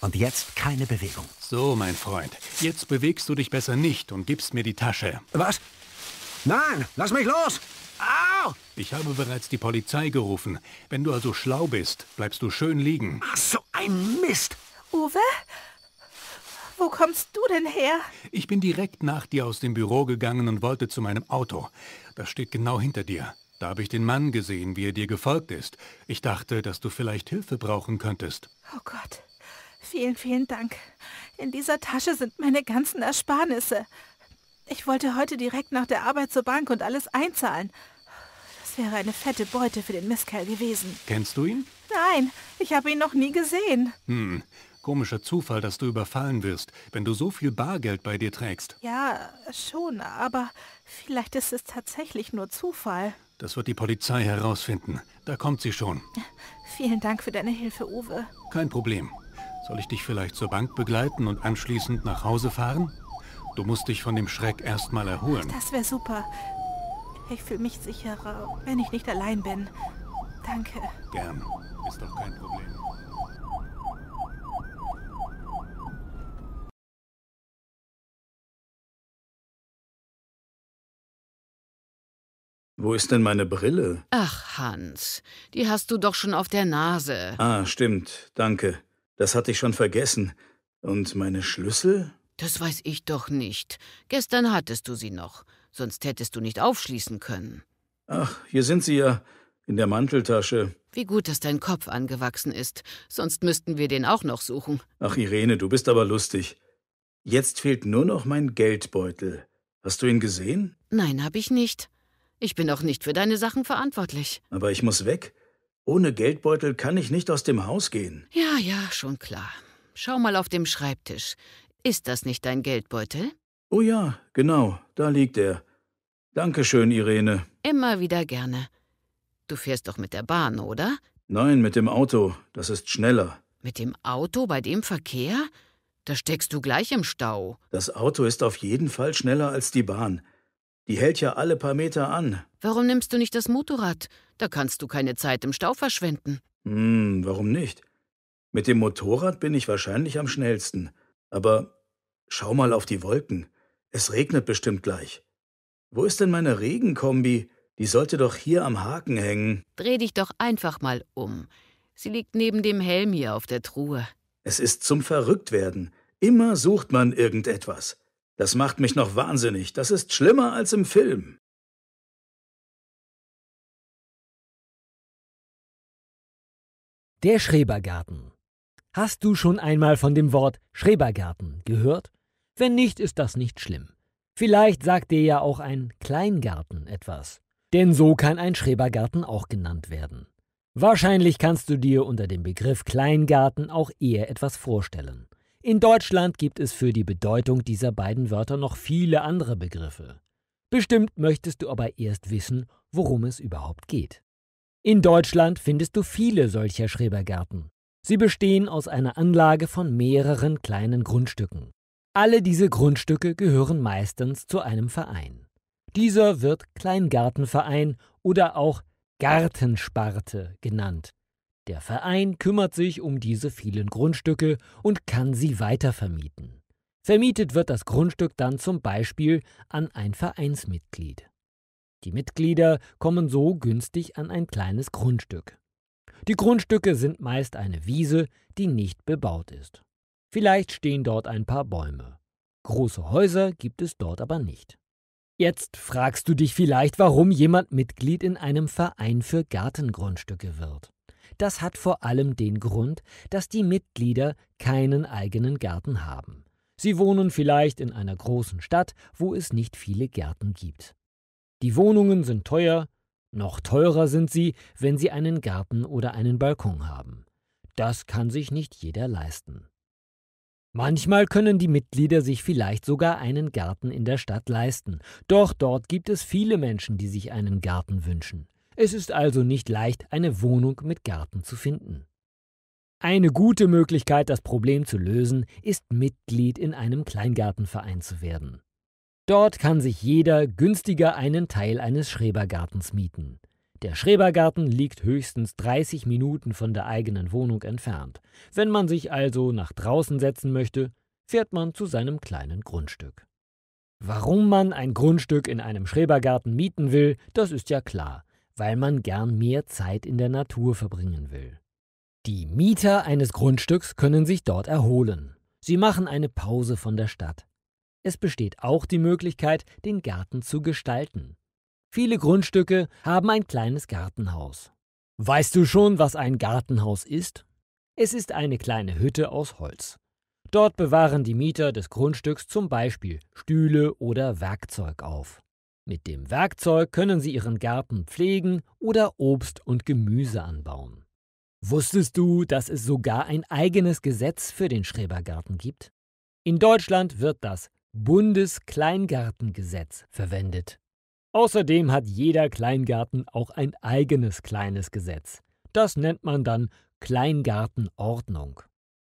Und jetzt keine Bewegung. So, mein Freund, jetzt bewegst du dich besser nicht und gibst mir die Tasche. Was? Nein, lass mich los! Au! Ich habe bereits die Polizei gerufen. Wenn du also schlau bist, bleibst du schön liegen. Ach, so ein Mist! Uwe? Wo kommst du denn her? Ich bin direkt nach dir aus dem Büro gegangen und wollte zu meinem Auto. Das steht genau hinter dir. Da habe ich den Mann gesehen, wie er dir gefolgt ist. Ich dachte, dass du vielleicht Hilfe brauchen könntest. Oh Gott, vielen, vielen Dank. In dieser Tasche sind meine ganzen Ersparnisse. Ich wollte heute direkt nach der Arbeit zur Bank und alles einzahlen. Das wäre eine fette Beute für den Mistkerl gewesen. Kennst du ihn? Nein, ich habe ihn noch nie gesehen. Komischer Zufall, dass du überfallen wirst, wenn du so viel Bargeld bei dir trägst. Ja, schon, aber vielleicht ist es tatsächlich nur Zufall. Das wird die Polizei herausfinden. Da kommt sie schon. Vielen Dank für deine Hilfe, Uwe. Kein Problem. Soll ich dich vielleicht zur Bank begleiten und anschließend nach Hause fahren? Du musst dich von dem Schreck erstmal erholen. Das wäre super. Ich fühle mich sicherer, wenn ich nicht allein bin. Danke. Gern. Ist doch kein Problem. Wo ist denn meine Brille? Ach, Hans, die hast du doch schon auf der Nase. Ah, stimmt. Danke. Das hatte ich schon vergessen. Und meine Schlüssel? Das weiß ich doch nicht. Gestern hattest du sie noch. Sonst hättest du nicht aufschließen können. Ach, hier sind sie ja, in der Manteltasche. Wie gut, dass dein Kopf angewachsen ist. Sonst müssten wir den auch noch suchen. Ach, Irene, du bist aber lustig. Jetzt fehlt nur noch mein Geldbeutel. Hast du ihn gesehen? Nein, habe ich nicht. Ich bin auch nicht für deine Sachen verantwortlich. Aber ich muss weg. Ohne Geldbeutel kann ich nicht aus dem Haus gehen. Ja, schon klar. Schau mal auf dem Schreibtisch. Ist das nicht dein Geldbeutel? Oh ja, genau, da liegt er. Dankeschön, Irene. Immer wieder gerne. Du fährst doch mit der Bahn, oder? Nein, mit dem Auto. Das ist schneller. Mit dem Auto bei dem Verkehr? Da steckst du gleich im Stau. Das Auto ist auf jeden Fall schneller als die Bahn. Die hält ja alle paar Meter an. Warum nimmst du nicht das Motorrad? Da kannst du keine Zeit im Stau verschwenden. Warum nicht? Mit dem Motorrad bin ich wahrscheinlich am schnellsten. Aber schau mal auf die Wolken. Es regnet bestimmt gleich. Wo ist denn meine Regenkombi? Die sollte doch hier am Haken hängen. Dreh dich doch einfach mal um. Sie liegt neben dem Helm hier auf der Truhe. Es ist zum Verrücktwerden. Immer sucht man irgendetwas. Das macht mich noch wahnsinnig. Das ist schlimmer als im Film. Der Schrebergarten. Hast du schon einmal von dem Wort Schrebergarten gehört? Wenn nicht, ist das nicht schlimm. Vielleicht sagt dir ja auch ein Kleingarten etwas. Denn so kann ein Schrebergarten auch genannt werden. Wahrscheinlich kannst du dir unter dem Begriff Kleingarten auch eher etwas vorstellen. In Deutschland gibt es für die Bedeutung dieser beiden Wörter noch viele andere Begriffe. Bestimmt möchtest du aber erst wissen, worum es überhaupt geht. In Deutschland findest du viele solcher Schrebergärten. Sie bestehen aus einer Anlage von mehreren kleinen Grundstücken. Alle diese Grundstücke gehören meistens zu einem Verein. Dieser wird Kleingartenverein oder auch Gartensparte genannt. Der Verein kümmert sich um diese vielen Grundstücke und kann sie weitervermieten. Vermietet wird das Grundstück dann zum Beispiel an ein Vereinsmitglied. Die Mitglieder kommen so günstig an ein kleines Grundstück. Die Grundstücke sind meist eine Wiese, die nicht bebaut ist. Vielleicht stehen dort ein paar Bäume. Große Häuser gibt es dort aber nicht. Jetzt fragst du dich vielleicht, warum jemand Mitglied in einem Verein für Gartengrundstücke wird. Das hat vor allem den Grund, dass die Mitglieder keinen eigenen Garten haben. Sie wohnen vielleicht in einer großen Stadt, wo es nicht viele Gärten gibt. Die Wohnungen sind teuer, noch teurer sind sie, wenn sie einen Garten oder einen Balkon haben. Das kann sich nicht jeder leisten. Manchmal können die Mitglieder sich vielleicht sogar einen Garten in der Stadt leisten, doch dort gibt es viele Menschen, die sich einen Garten wünschen. Es ist also nicht leicht, eine Wohnung mit Garten zu finden. Eine gute Möglichkeit, das Problem zu lösen, ist Mitglied in einem Kleingartenverein zu werden. Dort kann sich jeder günstiger einen Teil eines Schrebergartens mieten. Der Schrebergarten liegt höchstens 30 Minuten von der eigenen Wohnung entfernt. Wenn man sich also nach draußen setzen möchte, fährt man zu seinem kleinen Grundstück. Warum man ein Grundstück in einem Schrebergarten mieten will, das ist ja klar, weil man gern mehr Zeit in der Natur verbringen will. Die Mieter eines Grundstücks können sich dort erholen. Sie machen eine Pause von der Stadt. Es besteht auch die Möglichkeit, den Garten zu gestalten. Viele Grundstücke haben ein kleines Gartenhaus. Weißt du schon, was ein Gartenhaus ist? Es ist eine kleine Hütte aus Holz. Dort bewahren die Mieter des Grundstücks zum Beispiel Stühle oder Werkzeug auf. Mit dem Werkzeug können sie ihren Garten pflegen oder Obst und Gemüse anbauen. Wusstest du, dass es sogar ein eigenes Gesetz für den Schrebergarten gibt? In Deutschland wird das Bundeskleingartengesetz verwendet. Außerdem hat jeder Kleingarten auch ein eigenes kleines Gesetz. Das nennt man dann Kleingartenordnung.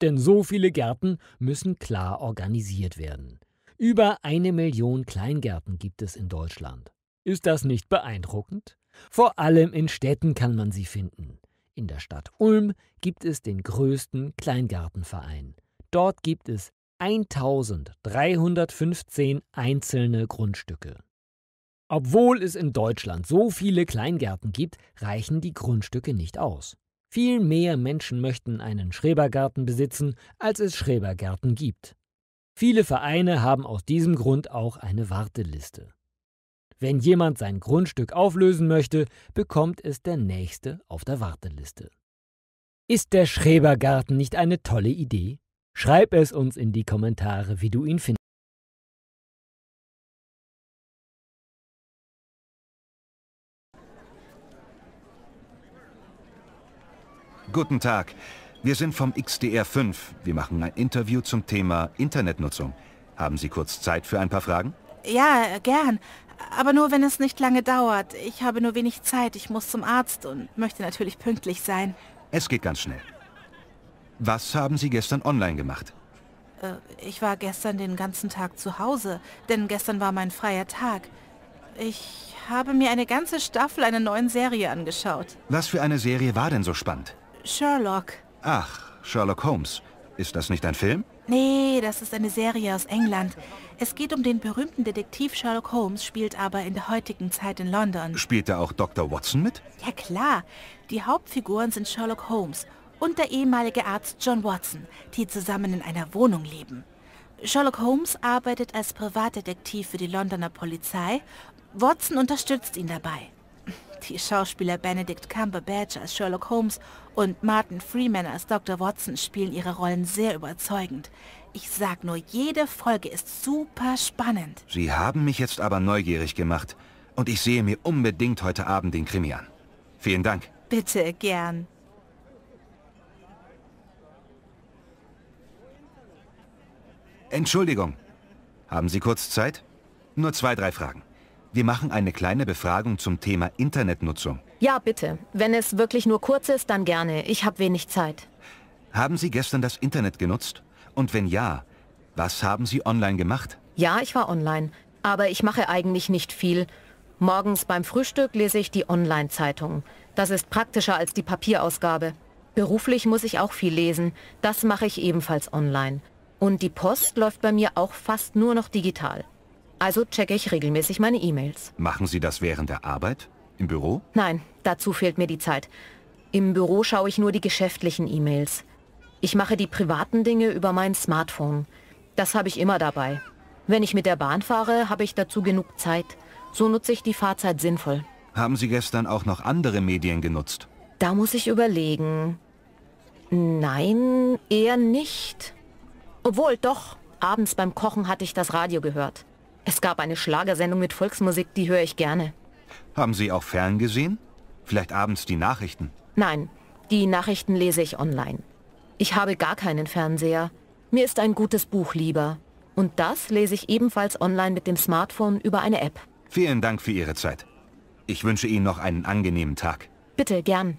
Denn so viele Gärten müssen klar organisiert werden. Über 1 Million Kleingärten gibt es in Deutschland. Ist das nicht beeindruckend? Vor allem in Städten kann man sie finden. In der Stadt Ulm gibt es den größten Kleingartenverein. Dort gibt es 1315 einzelne Grundstücke. Obwohl es in Deutschland so viele Kleingärten gibt, reichen die Grundstücke nicht aus. Viel mehr Menschen möchten einen Schrebergarten besitzen, als es Schrebergärten gibt. Viele Vereine haben aus diesem Grund auch eine Warteliste. Wenn jemand sein Grundstück auflösen möchte, bekommt es der Nächste auf der Warteliste. Ist der Schrebergarten nicht eine tolle Idee? Schreib es uns in die Kommentare, wie du ihn findest. Guten Tag, wir sind vom XDR 5. Wir machen ein Interview zum Thema Internetnutzung. Haben Sie kurz Zeit für ein paar Fragen? Ja, gern. Aber nur, wenn es nicht lange dauert. Ich habe nur wenig Zeit. Ich muss zum Arzt und möchte natürlich pünktlich sein. Es geht ganz schnell. Was haben Sie gestern online gemacht? Ich war gestern den ganzen Tag zu Hause, denn gestern war mein freier Tag. Ich habe mir eine ganze Staffel einer neuen Serie angeschaut. Was für eine Serie war denn so spannend? Sherlock. Ach, Sherlock Holmes. Ist das nicht ein Film? Nee, das ist eine Serie aus England. Es geht um den berühmten Detektiv Sherlock Holmes, spielt aber in der heutigen Zeit in London. Spielt da auch Dr. Watson mit? Ja klar, die Hauptfiguren sind Sherlock Holmes und der ehemalige Arzt John Watson, die zusammen in einer Wohnung leben. Sherlock Holmes arbeitet als Privatdetektiv für die Londoner Polizei. Watson unterstützt ihn dabei. Die Schauspieler Benedict Cumberbatch als Sherlock Holmes und Martin Freeman als Dr. Watson spielen ihre Rollen sehr überzeugend. Ich sag nur, jede Folge ist super spannend. Sie haben mich jetzt aber neugierig gemacht. Und ich sehe mir unbedingt heute Abend den Krimi an. Vielen Dank. Bitte, gern. Entschuldigung. Haben Sie kurz Zeit? Nur 2, 3 Fragen. Wir machen eine kleine Befragung zum Thema Internetnutzung. Ja, bitte. Wenn es wirklich nur kurz ist, dann gerne. Ich habe wenig Zeit. Haben Sie gestern das Internet genutzt? Und wenn ja, was haben Sie online gemacht? Ja, ich war online. Aber ich mache eigentlich nicht viel. Morgens beim Frühstück lese ich die Online-Zeitung. Das ist praktischer als die Papierausgabe. Beruflich muss ich auch viel lesen. Das mache ich ebenfalls online. Und die Post läuft bei mir auch fast nur noch digital. Also checke ich regelmäßig meine E-Mails. Machen Sie das während der Arbeit? Im Büro? Nein, dazu fehlt mir die Zeit. Im Büro schaue ich nur die geschäftlichen E-Mails. Ich mache die privaten Dinge über mein Smartphone. Das habe ich immer dabei. Wenn ich mit der Bahn fahre, habe ich dazu genug Zeit. So nutze ich die Fahrzeit sinnvoll. Haben Sie gestern auch noch andere Medien genutzt? Da muss ich überlegen. Nein, eher nicht. Obwohl, doch. Abends beim Kochen hatte ich das Radio gehört. Es gab eine Schlagersendung mit Volksmusik, die höre ich gerne. Haben Sie auch ferngesehen? Vielleicht abends die Nachrichten? Nein, die Nachrichten lese ich online. Ich habe gar keinen Fernseher. Mir ist ein gutes Buch lieber. Und das lese ich ebenfalls online mit dem Smartphone über eine App. Vielen Dank für Ihre Zeit. Ich wünsche Ihnen noch einen angenehmen Tag. Bitte, gern.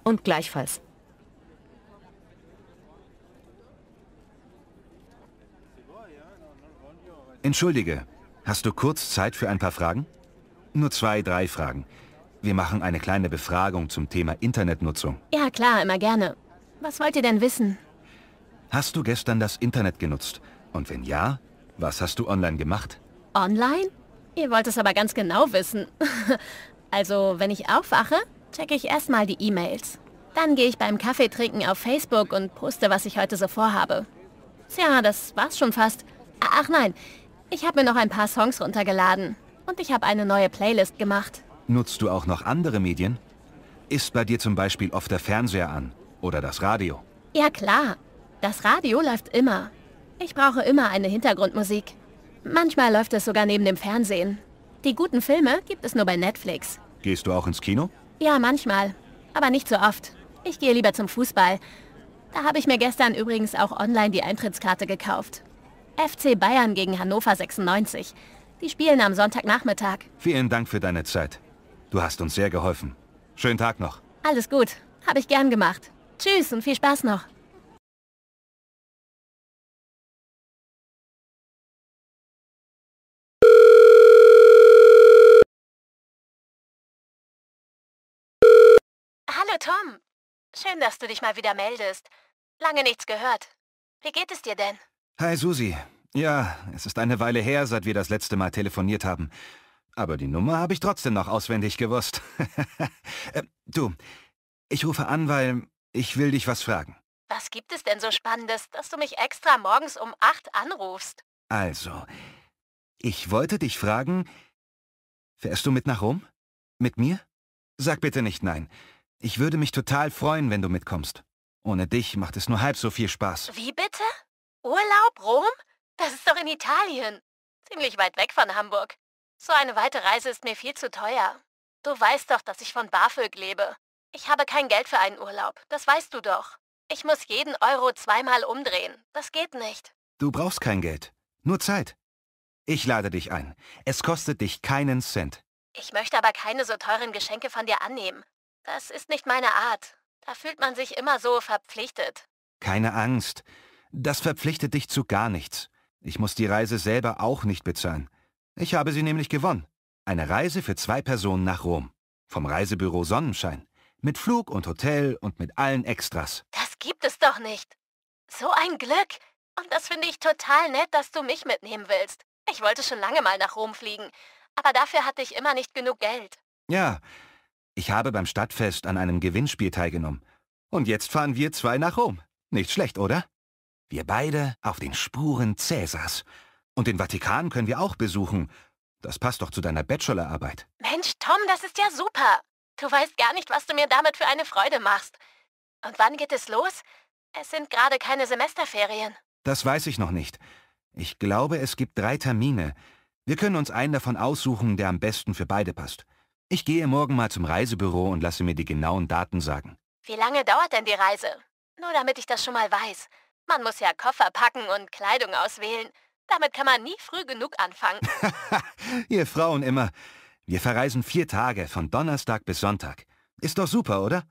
Und gleichfalls. Entschuldige, hast du kurz Zeit für ein paar Fragen? Nur 2, 3 Fragen. Wir machen eine kleine Befragung zum Thema Internetnutzung. Ja, klar, immer gerne. Was wollt ihr denn wissen? Hast du gestern das Internet genutzt? Und wenn ja, was hast du online gemacht? Online? Ihr wollt es aber ganz genau wissen. Also, wenn ich aufwache, checke ich erstmal die E-Mails. Dann gehe ich beim Kaffeetrinken auf Facebook und poste, was ich heute so vorhabe. Tja, das war's schon fast. Ach nein, ich habe mir noch ein paar Songs runtergeladen. Und ich habe eine neue Playlist gemacht. Nutzt du auch noch andere Medien? Ist bei dir zum Beispiel oft der Fernseher an oder das Radio? Ja klar, das Radio läuft immer. Ich brauche immer eine Hintergrundmusik. Manchmal läuft es sogar neben dem Fernsehen. Die guten Filme gibt es nur bei Netflix. Gehst du auch ins Kino? Ja, manchmal. Aber nicht so oft. Ich gehe lieber zum Fußball. Da habe ich mir gestern übrigens auch online die Eintrittskarte gekauft. FC Bayern gegen Hannover 96. Die spielen am Sonntagnachmittag. Vielen Dank für deine Zeit. Du hast uns sehr geholfen. Schönen Tag noch. Alles gut. Habe ich gern gemacht. Tschüss und viel Spaß noch. Hallo Tom. Schön, dass du dich mal wieder meldest. Lange nichts gehört. Wie geht es dir denn? Hi Susi. Ja, es ist eine Weile her, seit wir das letzte Mal telefoniert haben. Aber die Nummer habe ich trotzdem noch auswendig gewusst. Du, ich rufe an, weil ich will dich was fragen. Was gibt es denn so Spannendes, dass du mich extra morgens um 8 anrufst? Also, ich wollte dich fragen, fährst du mit nach Rom? Mit mir? Sag bitte nicht nein. Ich würde mich total freuen, wenn du mitkommst. Ohne dich macht es nur halb so viel Spaß. Wie bitte? Urlaub, Rom? Das ist doch in Italien. Ziemlich weit weg von Hamburg. So eine weite Reise ist mir viel zu teuer. Du weißt doch, dass ich von BAföG lebe. Ich habe kein Geld für einen Urlaub, das weißt du doch. Ich muss jeden Euro 2-mal umdrehen. Das geht nicht. Du brauchst kein Geld, nur Zeit. Ich lade dich ein. Es kostet dich keinen Cent. Ich möchte aber keine so teuren Geschenke von dir annehmen. Das ist nicht meine Art. Da fühlt man sich immer so verpflichtet. Keine Angst. Das verpflichtet dich zu gar nichts. Ich muss die Reise selber auch nicht bezahlen. Ich habe sie nämlich gewonnen. Eine Reise für 2 Personen nach Rom. Vom Reisebüro Sonnenschein. Mit Flug und Hotel und mit allen Extras. Das gibt es doch nicht. So ein Glück. Und das finde ich total nett, dass du mich mitnehmen willst. Ich wollte schon lange mal nach Rom fliegen. Aber dafür hatte ich immer nicht genug Geld. Ja, ich habe beim Stadtfest an einem Gewinnspiel teilgenommen. Und jetzt fahren wir 2 nach Rom. Nicht schlecht, oder? Wir beide auf den Spuren Cäsars. Und den Vatikan können wir auch besuchen. Das passt doch zu deiner Bachelorarbeit. Mensch, Tom, das ist ja super. Du weißt gar nicht, was du mir damit für eine Freude machst. Und wann geht es los? Es sind gerade keine Semesterferien. Das weiß ich noch nicht. Ich glaube, es gibt 3 Termine. Wir können uns einen davon aussuchen, der am besten für beide passt. Ich gehe morgen mal zum Reisebüro und lasse mir die genauen Daten sagen. Wie lange dauert denn die Reise? Nur damit ich das schon mal weiß. Man muss ja Koffer packen und Kleidung auswählen. Damit kann man nie früh genug anfangen. Ihr Frauen immer. Wir verreisen 4 Tage, von Donnerstag bis Sonntag. Ist doch super, oder?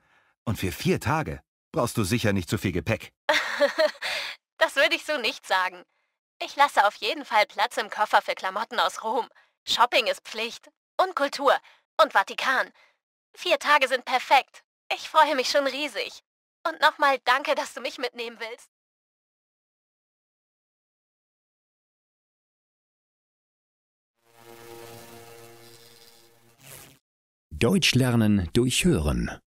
Und für 4 Tage brauchst du sicher nicht so viel Gepäck. Das würde ich so nicht sagen. Ich lasse auf jeden Fall Platz im Koffer für Klamotten aus Rom. Shopping ist Pflicht. Und Kultur. Und Vatikan. 4 Tage sind perfekt. Ich freue mich schon riesig. Und nochmal danke, dass du mich mitnehmen willst. Deutsch lernen durch Hören.